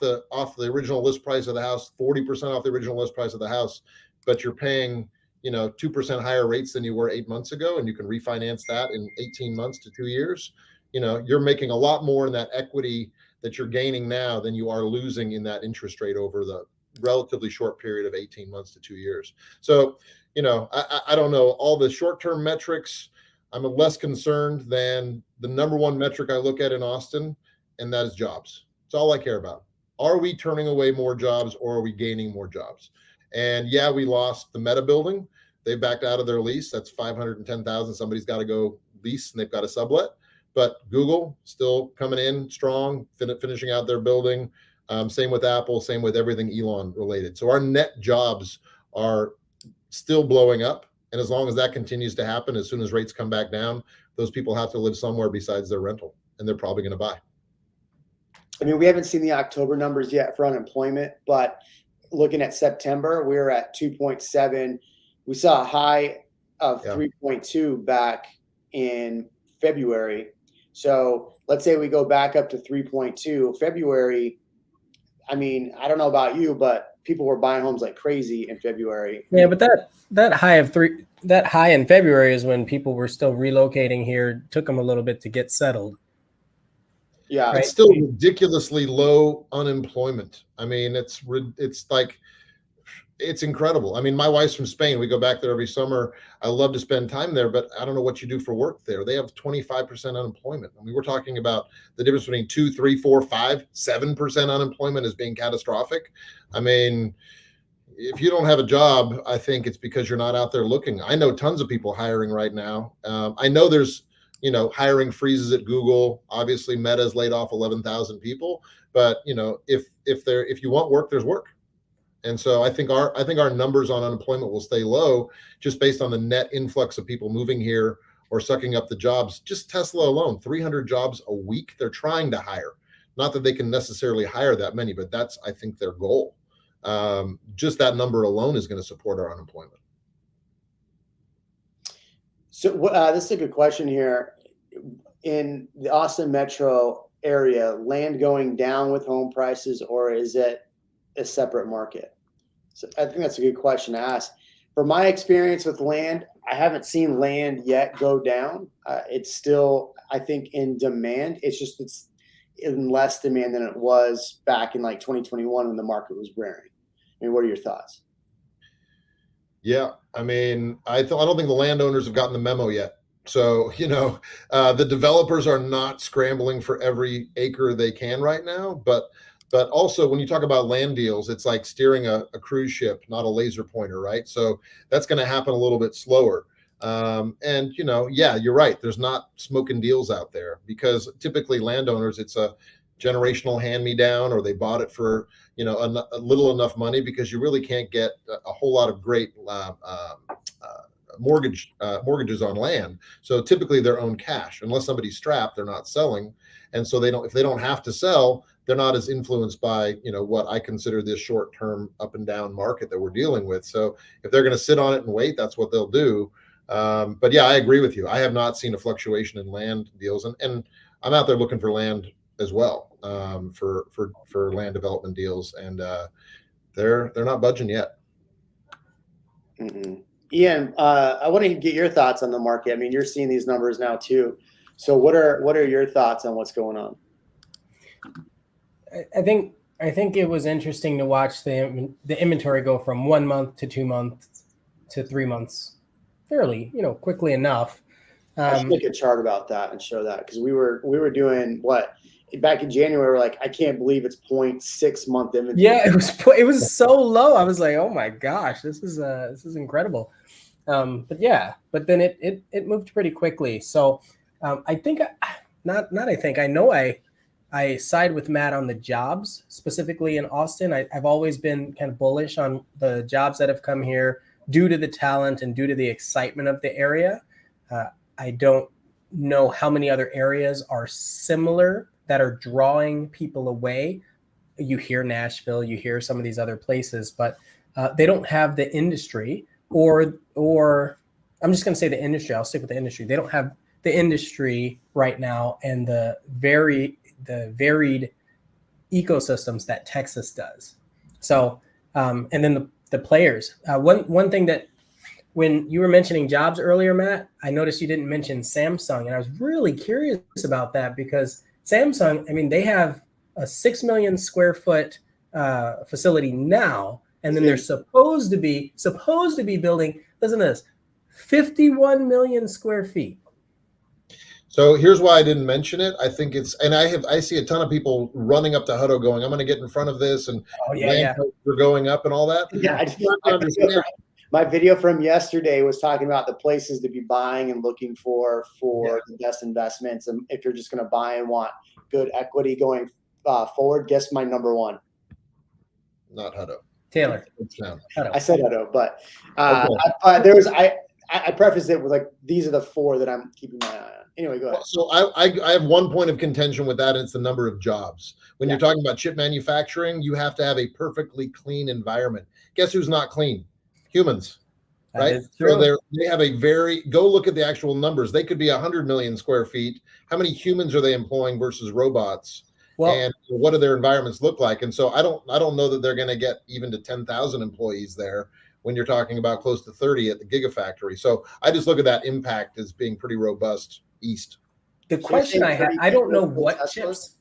the original list price of the house, 40% off the original list price of the house, but you're paying 2% higher rates than you were 8 months ago, and you can refinance that in 18 months to 2 years, you're making a lot more in that equity that you're gaining now than you are losing in that interest rate over the relatively short period of 18 months to 2 years. So, I don't know all the short-term metrics. I'm less concerned than the number one metric I look at in Austin, and that is jobs. It's all I care about. Are we turning away more jobs, or are we gaining more jobs? And yeah, we lost the Meta building. They backed out of their lease. That's 510,000. Somebody's got to go lease, and they've got to sublet. But Google still coming in strong, finishing out their building. Same with Apple, same with everything Elon related. So our net jobs are still blowing up. And as long as that continues to happen, as soon as rates come back down, those people have to live somewhere besides their rental, and they're probably going to buy.
I mean, we haven't seen the October numbers yet for unemployment, but looking at September, we were at 2.7. We saw a high of 3.2 back in February. So let's say we go back up to 3.2 February. I mean, I don't know about you, but people were buying homes like crazy in February.
Yeah, but that high in February is when people were still relocating here. Took them a little bit to get settled.
Yeah,
it's still ridiculously low unemployment. I mean, it's incredible. I mean, my wife's from Spain. We go back there every summer. I love to spend time there, but I don't know what you do for work there. They have 25% unemployment. I mean, we're talking about the difference between 2, 3, 4, 5, 7% unemployment as being catastrophic. I mean, if you don't have a job, I think it's because you're not out there looking. I know tons of people hiring right now. I know there's hiring freezes at Google. Obviously, Meta's laid off 11,000 people. But if you want work, there's work. And so I think our numbers on unemployment will stay low just based on the net influx of people moving here or sucking up the jobs. Just Tesla alone, 300 jobs a week they're trying to hire. Not that they can necessarily hire that many, but that's, I think, their goal. Just that number alone is going to support our unemployment.
So this is a good question here. In the Austin metro area, land going down with home prices, or is it a separate market? So I think that's a good question to ask. From my experience with land, I haven't seen land yet go down. It's still, I think, in demand. It's in less demand than it was back in like 2021 when the market was rearing. I mean, what are your thoughts?
Yeah, I mean, I don't think the landowners have gotten the memo yet. So, the developers are not scrambling for every acre they can right now. But also, when you talk about land deals, it's like steering a cruise ship, not a laser pointer, right? So that's going to happen a little bit slower. And yeah, you're right. There's not smoking deals out there because typically landowners, it's a generational hand-me-down, or they bought it for a little enough money, because you really can't get a whole lot of great mortgages on land. So typically they're own cash. Unless somebody's strapped, they're not selling. And so if they don't have to sell, they're not as influenced by what I consider this short-term up and down market that we're dealing with. So if they're going to sit on it and wait, that's what they'll do. But yeah, I agree with you. I have not seen a fluctuation in land deals, and I'm out there looking for land as well, for land development deals, and they're not budging yet.
Mm-mm. Ian, I want to get your thoughts on the market. I mean, you're seeing these numbers now too. So what are your thoughts on what's going on?
I think it was interesting to watch the inventory go from 1 month to 2 months to 3 months, fairly quickly enough.
I should make a chart about that and show that, because we were doing what back in January. We're like, I can't believe it's 0.6 month inventory.
Yeah, it was so low. I was like, oh my gosh, this is incredible. But then it moved pretty quickly. So I think I know I side with Matt on the jobs, specifically in Austin. I've always been kind of bullish on the jobs that have come here due to the talent and due to the excitement of the area. I don't know how many other areas are similar that are drawing people away. You hear Nashville, you hear some of these other places, but they don't have the industry, or I'm just going to say the industry. I'll stick with the industry. They don't have the industry right now and the varied ecosystems that Texas does. So, and then the players. One thing that, when you were mentioning jobs earlier, Matt, I noticed you didn't mention Samsung, and I was really curious about that, because Samsung, I mean, they have a 6 million square foot facility now, and then they're supposed to be building, listen to this, 51 million square feet.
So here's why I didn't mention it. I think I see a ton of people running up to Hutto going, I'm going to get in front of this, and we're going up and all that.
Yeah, I just understand. My video from yesterday was talking about the places to be buying and looking for the best investments. And if you're just going to buy and want good equity going forward, guess my number one.
Not Hutto.
Taylor.
I said Hutto, but I prefaced it with like, these are the four that I'm keeping my eye on. Anyway, go ahead.
So I have one point of contention with that, and it's the number of jobs. When you're talking about chip manufacturing, you have to have a perfectly clean environment. Guess who's not clean? Humans, right? So they have go look at the actual numbers. They could be 100 million square feet. How many humans are they employing versus robots? Well, and what do their environments look like? And so I don't know that they're going to get even to 10,000 employees there when you're talking about close to 30 at the Gigafactory. So I just look at that impact as being pretty robust east.
The question I have, I don't know what chips.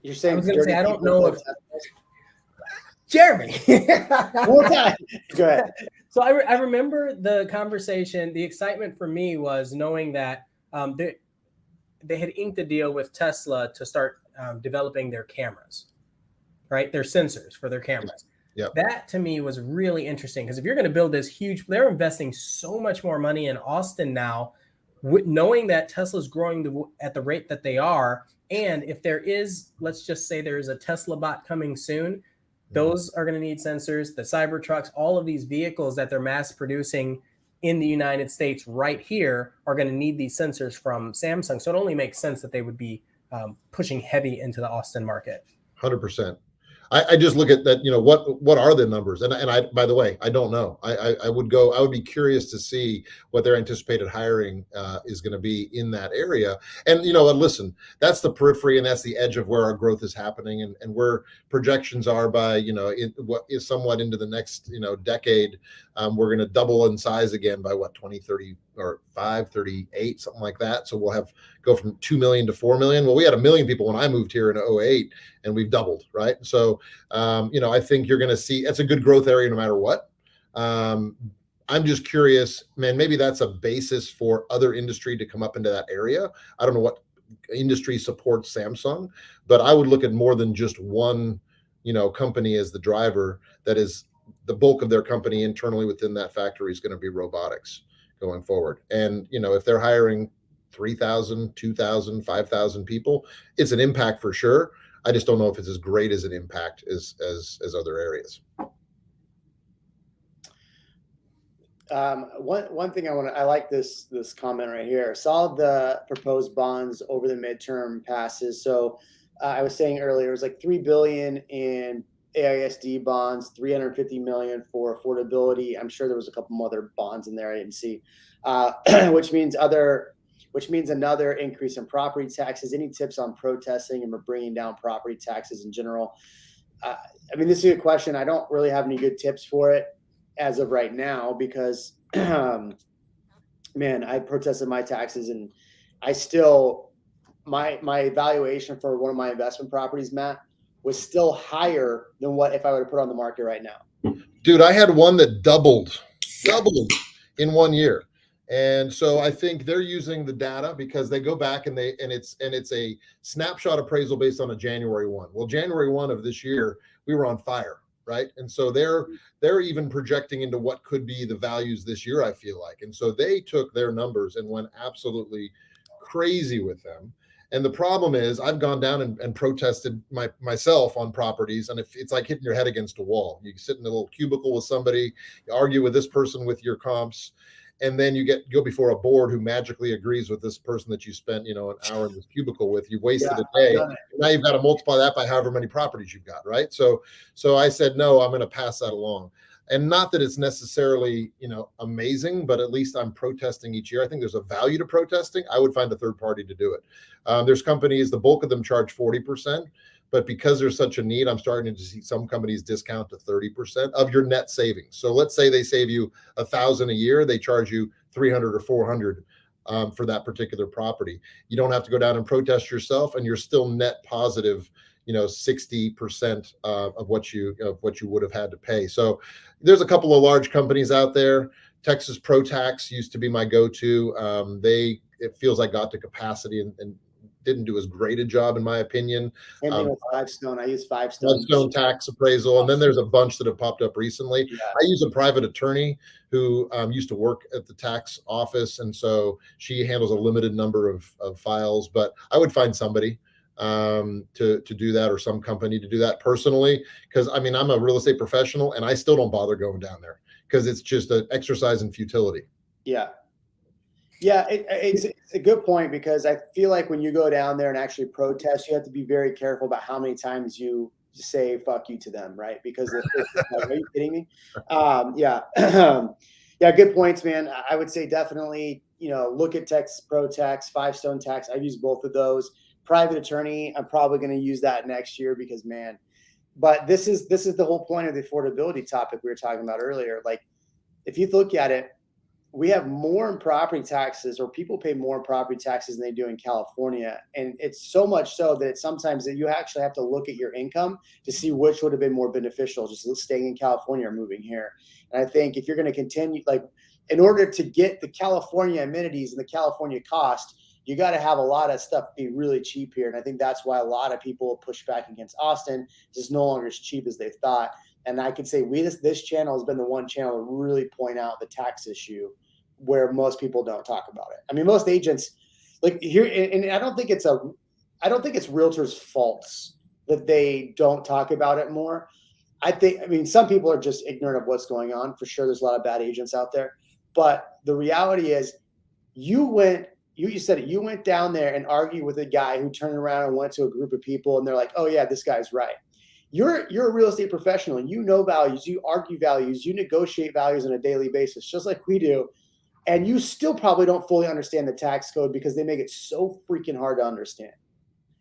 You're saying
I was going to say, I don't know if Jeremy.
Go ahead.
So I remember the conversation. The excitement for me was knowing that they had inked a deal with Tesla to start developing their cameras, right? Their sensors for their cameras.
Yep.
That to me was really interesting, because if you're going to build this huge, they're investing so much more money in Austin now, knowing that Tesla's growing at the rate that they are. And if there is, let's just say there is a Tesla bot coming soon, Those are going to need sensors. The cyber trucks, all of these vehicles that they're mass producing in the United States right here are going to need these sensors from Samsung. So it only makes sense that they would be pushing heavy into the Austin market.
100%. I just look at that, what are the numbers? And I, by the way, I don't know. I would be curious to see what their anticipated hiring is going to be in that area. And, listen, that's the periphery and that's the edge of where our growth is happening and where projections are by, what is somewhat into the next, decade. We're going to double in size again by 2030 or 538, something like that. So we'll go from 2 million to 4 million. Well, we had 1 million people when I moved here in 2008 and we've doubled, right? So, I think you're going to see it's a good growth area no matter what. I'm just curious, man, maybe that's a basis for other industry to come up into that area. I don't know what industry supports Samsung, but I would look at more than just one, company as the driver. That is the bulk of their company internally within that factory is going to be robotics going forward. And, if they're hiring 3,000, 2,000, 5,000 people, it's an impact for sure. I just don't know if it's as great as an impact as other areas.
One thing I like this comment right here. Saw the proposed bonds over the midterm passes. So I was saying earlier, it was like $3 billion in AISD bonds, 350 million for affordability. I'm sure there was a couple more other bonds in there I didn't see, which means another increase in property taxes. Any tips on protesting and bringing down property taxes in general? This is a good question. I don't really have any good tips for it as of right now because, I protested my taxes and I still, my valuation for one of my investment properties, Matt, was still higher than what if I were to put on the market right now.
Dude, I had one that doubled in 1 year. And so I think they're using the data because they go back and it's a snapshot appraisal based on a January 1. Well, January 1 of this year, we were on fire, right? And so they're even projecting into what could be the values this year, I feel like. And so they took their numbers and went absolutely crazy with them. And the problem is I've gone down and protested myself on properties. And it's like hitting your head against a wall. You sit in a little cubicle with somebody, you argue with this person with your comps, and then you go before a board who magically agrees with this person that you spent, an hour in this cubicle with. You've wasted a day. Now you've got to multiply that by however many properties you've got, right? So I said, no, I'm going to pass that along. And not that it's necessarily, amazing, but at least I'm protesting each year. I think there's a value to protesting. I would find a third party to do it. There's companies, the bulk of them charge 40%, but because there's such a need, I'm starting to see some companies discount to 30% of your net savings. So let's say they save you $1,000 a year, they charge you 300 or 400 for that particular property. You don't have to go down and protest yourself, and you're still net positive, 60% of what you would have had to pay. So there's a couple of large companies out there. Texas ProTax used to be my go-to. It feels like got to capacity and didn't do as great a job, in my opinion.
Same thing with Fivestone. I use Fivestone.
Fivestone tax appraisal. And then there's a bunch that have popped up recently. Yeah. I use a private attorney who used to work at the tax office. And so she handles a limited number of files, but I would find somebody to do that, or some company to do that personally. Because I'm a real estate professional and I still don't bother going down there because it's just an exercise in futility.
Yeah. Yeah, it's a good point, because I feel like when you go down there and actually protest, you have to be very careful about how many times you say "fuck you" to them, right? Because like, are you kidding me? Yeah, yeah, good points, man. I would say definitely, look at Texas ProTax, Fivestone Tax. I've used both of those. Private attorney, I'm probably going to use that next year because, man. But this is the whole point of the affordability topic we were talking about earlier. Like, if you look at it, we have more in property taxes, or people pay more in property taxes than they do in California. And it's so much so that sometimes that you actually have to look at your income to see which would have been more beneficial, just staying in California or moving here. And I think if you're going to continue, like, in order to get the California amenities and the California cost, you got to have a lot of stuff be really cheap here. And I think that's why a lot of people push back against Austin. It's just no longer as cheap as they thought. And I could say this channel has been the one channel to really point out the tax issue where most people don't talk about it. Most agents, like here, and I don't think it's realtors' faults that they don't talk about it more. I mean, some people are just ignorant of what's going on. For sure, there's a lot of bad agents out there. But the reality is, you said it, you went down there and argued with a guy who turned around and went to a group of people and they're like, oh yeah, this guy's right. You're a real estate professional and you know values, you argue values, you negotiate values on a daily basis, just like we do. And you still probably don't fully understand the tax code because they make it so freaking hard to understand.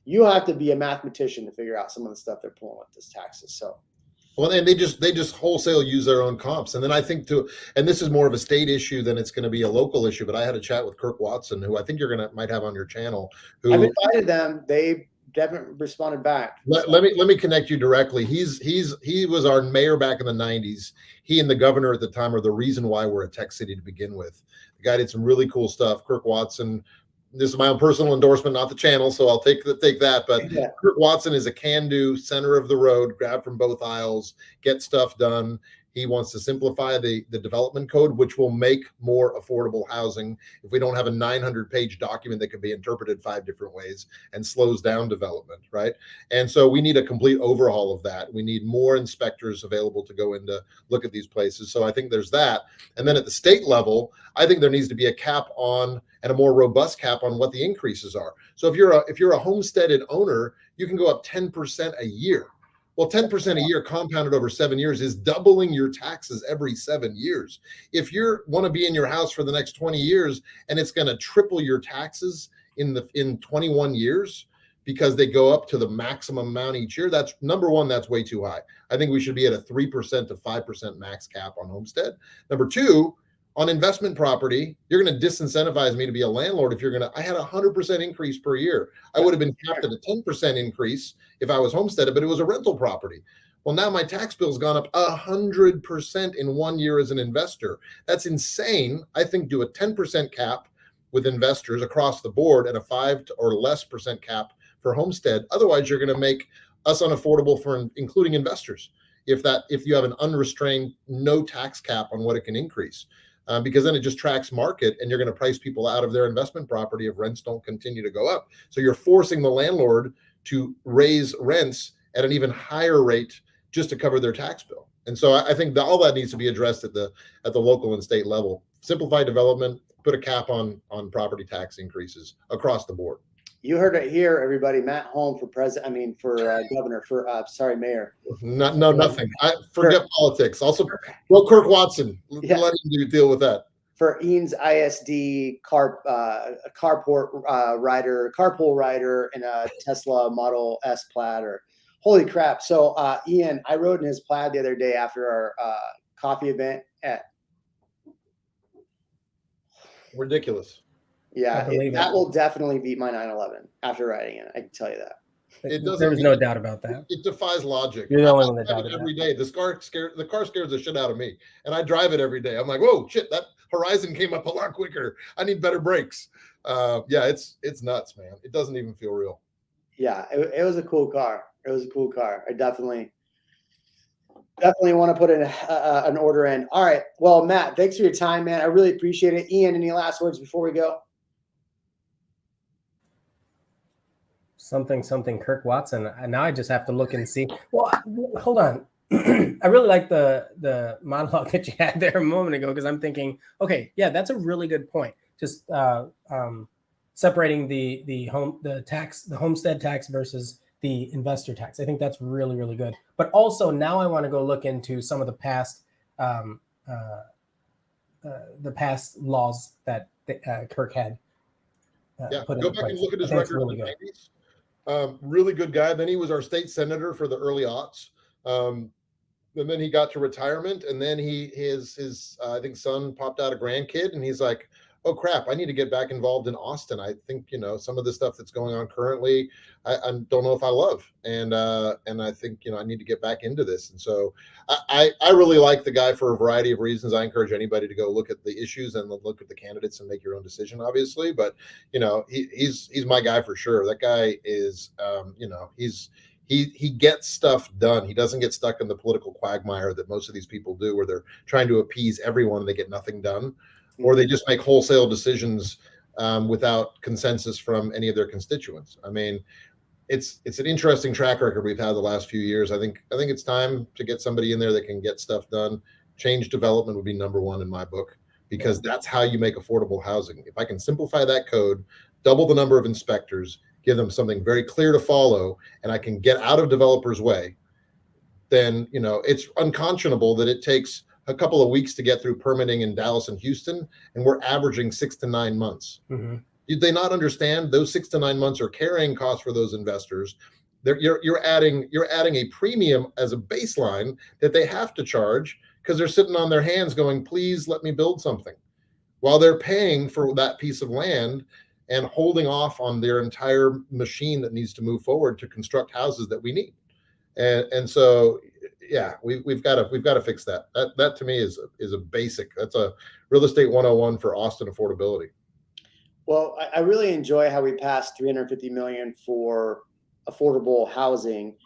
You have to be a mathematician to figure out some of the stuff they're pulling with this taxes. So
well, and they just wholesale use their own comps. And then I think and this is more of a state issue than it's going to be a local issue, but I had a chat with Kirk Watson, who I think might have on your channel. Who
I've invited them. They haven't responded back.
Let me connect you directly. He was our mayor back in the 90s. He and the governor at the time are the reason why we're a tech city to begin with. The guy did some really cool stuff. Kirk Watson. This is my own personal endorsement, not the channel, so I'll take that. But yeah. Kirk Watson is a can-do, center of the road, grab from both aisles, get stuff done. He wants to simplify the development code, which will make more affordable housing if we don't have a 900-page document that can be interpreted 5 different ways and slows down development, right? And so we need a complete overhaul of that. We need more inspectors available to go in to look at these places. So I think there's that. And then at the state level, I think there needs to be a cap on and a more robust cap on what the increases are. So if you're a homesteaded owner, you can go up 10% a year. Well, 10% a year compounded over 7 years is doubling your taxes every 7 years. If you want to be in your house for the next 20 years and it's going to triple your taxes in 21 years because they go up to the maximum amount each year, that's number one, that's way too high. I think we should be at a 3% to 5% max cap on homestead. Number two, on investment property, you're going to disincentivize me to be a landlord if I had a 100% increase per year. I would have been capped at a 10% increase if I was homesteaded, but it was a rental property. Well, now my tax bill's gone up 100% in 1 year as an investor. That's insane. I think do a 10% cap with investors across the board and a 5 or less % cap for homestead. Otherwise, you're going to make us unaffordable for including investors if you have an unrestrained no tax cap on what it can increase. Because then it just tracks market and you're going to price people out of their investment property if rents don't continue to go up. So you're forcing the landlord to raise rents at an even higher rate just to cover their tax bill. And so I think all that needs to be addressed at the local and state level. Simplify development, put a cap on property tax increases across the board.
You heard it here, everybody. Matt Holm for governor, mayor.
Nothing. I forget politics. Also, well, Kirk Watson. Yeah. Let him deal with that.
For Ian's ISD carpool rider in a Tesla Model S Plaid. Holy crap! So, Ian, I rode in his Plaid the other day after our coffee event at.
Ridiculous.
Yeah, that will definitely beat my 911 after riding it. I can tell you that.
There's no doubt about that.
It defies logic.
You're the only one that doubted
every day. The car scares the shit out of me, and I drive it every day. I'm like, whoa, shit! That horizon came up a lot quicker. I need better brakes. Yeah, it's nuts, man. It doesn't even feel real.
Yeah, it was a cool car. It was a cool car. I definitely want to put in an order in. All right. Well, Matt, thanks for your time, man. I really appreciate it. Ian, any last words before we go?
Something Kirk Watson. Now I just have to look and see. Well, hold on. I really like the monologue that you had there a moment ago, because I'm thinking, okay, yeah, that's a really good point. Just separating the homestead tax versus the investor tax. I think that's really, really good. But also now I want to go look into some of the past laws that Kirk had.
Go back and look at his record. Really good. Really good guy. Then he was our state senator for the early aughts. And then he got to retirement, and then his I think son popped out a grandkid, and he's like, oh crap, I need to get back involved in Austin. I think, some of the stuff that's going on currently, I don't know if I love. And I think, I need to get back into this. And so I really like the guy for a variety of reasons. I encourage anybody to go look at the issues and look at the candidates and make your own decision, obviously. But, he's my guy for sure. That guy is, he gets stuff done. He doesn't get stuck in the political quagmire that most of these people do, where they're trying to appease everyone and they get nothing done. Or they just make wholesale decisions without consensus from any of their constituents. I mean, it's an interesting track record we've had the last few years. I think it's time to get somebody in there that can get stuff done. Change development would be number one in my book, because that's how you make affordable housing. If I can simplify that code, double the number of inspectors, give them something very clear to follow, and I can get out of developers' way, then it's unconscionable that it takes a couple of weeks to get through permitting in Dallas and Houston, and we're averaging 6 to 9 months.
Mm-hmm.
Did they not understand those 6 to 9 months are carrying costs for those investors? You're adding a premium as a baseline that they have to charge, because they're sitting on their hands going, please let me build something, while they're paying for that piece of land and holding off on their entire machine that needs to move forward to construct houses that we need. And so, yeah, we've got to fix that. That to me is a basic. That's a real estate 101 for Austin affordability.
Well, I really enjoy how we passed $350 million for affordable housing.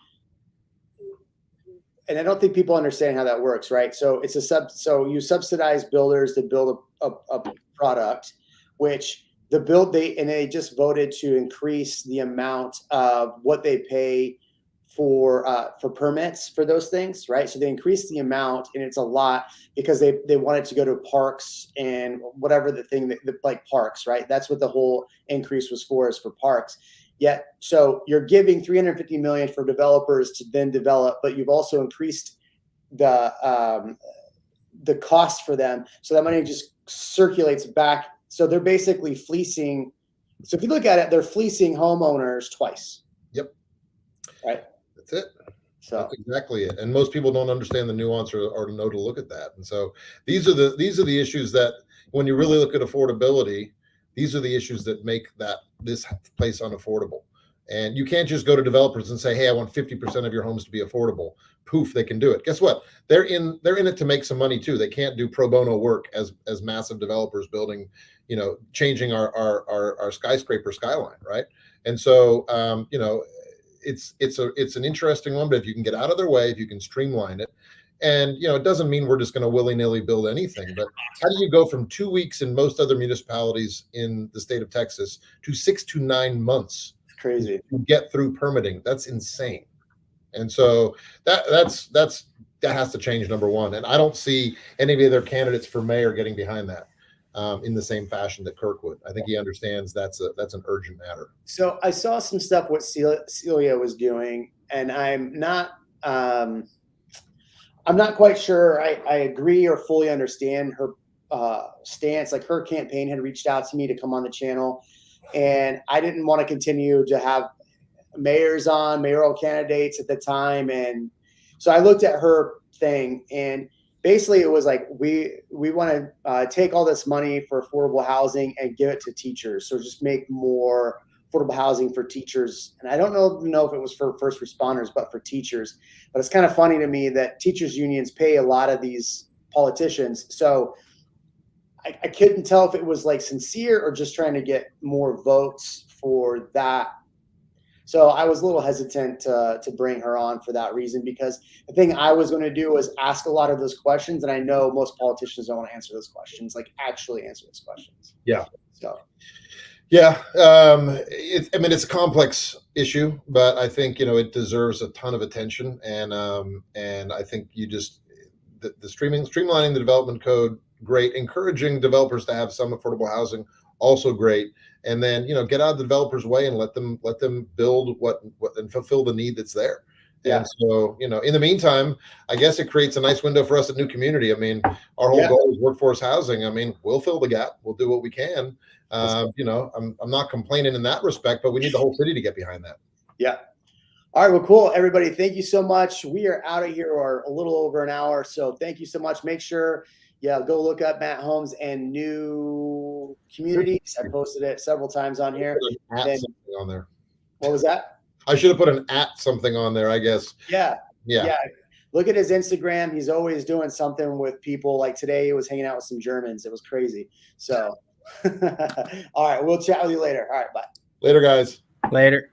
And I don't think people understand how that works, right? So it's so you subsidize builders to build a product, which they just voted to increase the amount of what they pay for permits for those things, right? So they increased the amount, and it's a lot, because they wanted to go to parks and whatever the thing that, like parks, right? That's what the whole increase was for, is for parks. Yet, so you're giving $350 million for developers to then develop, but you've also increased the cost for them, so that money just circulates back. So they're basically fleecing. So if you look at it, they're fleecing homeowners twice.
Yep.
Right.
That's it.
So
that's exactly it. And most people don't understand the nuance or know to look at that. And so these are the issues that, when you really look at affordability, these are the issues that make this place unaffordable. And you can't just go to developers and say, hey, I want 50% of your homes to be affordable. Poof, they can do it. Guess what? They're in it to make some money too. They can't do pro bono work as massive developers building, changing our skyscraper skyline, right? And so it's an interesting one, but if you can get out of their way, if you can streamline it, and it doesn't mean we're just going to willy-nilly build anything, but how do you go from 2 weeks in most other municipalities in the state of Texas to 6 to 9 months?
It's crazy
to get through permitting. That's insane. And so that has to change, number one. And I don't see any of the other candidates for mayor getting behind that in the same fashion that Kirk would. I think he understands that's an urgent matter.
So I saw some stuff what Celia was doing, and I'm not quite sure I agree or fully understand her stance. Like, her campaign had reached out to me to come on the channel, and I didn't want to continue to have mayoral candidates at the time. And so I looked at her thing, and basically it was like, we want to take all this money for affordable housing and give it to teachers. So just make more affordable housing for teachers. And I don't know if it was for first responders, but for teachers. But it's kind of funny to me that teachers unions pay a lot of these politicians. So I couldn't tell if it was like sincere or just trying to get more votes for that. So I was a little hesitant to bring her on for that reason, because the thing I was going to do was ask a lot of those questions. And I know most politicians don't want to answer those questions, like actually answer those questions.
Yeah.
So.
Yeah. It's a complex issue, but I think, it deserves a ton of attention. And I think the streamlining the development code, great. Encouraging developers to have some affordable housing, also great. And then, get out of the developer's way and let them build what and fulfill the need that's there. Yeah. And so, in the meantime, I guess it creates a nice window for us at New Community. I mean, our whole goal is workforce housing. I mean, we'll fill the gap. We'll do what we can. I'm not complaining in that respect, but we need the whole city to get behind that. Yeah.
All right. Well, cool. Everybody, thank you so much. We are out of here, or a little over an hour. So thank you so much. Make sure, go look up Matt Holmes and New Communities. I posted it several times on here.
Something on there.
What was that?
I should have put an something on there, I guess.
Yeah. Look at his Instagram. He's always doing something with people. Like today, he was hanging out with some Germans. It was crazy. So, all right. We'll chat with you later. All right. Bye.
Later, guys.
Later.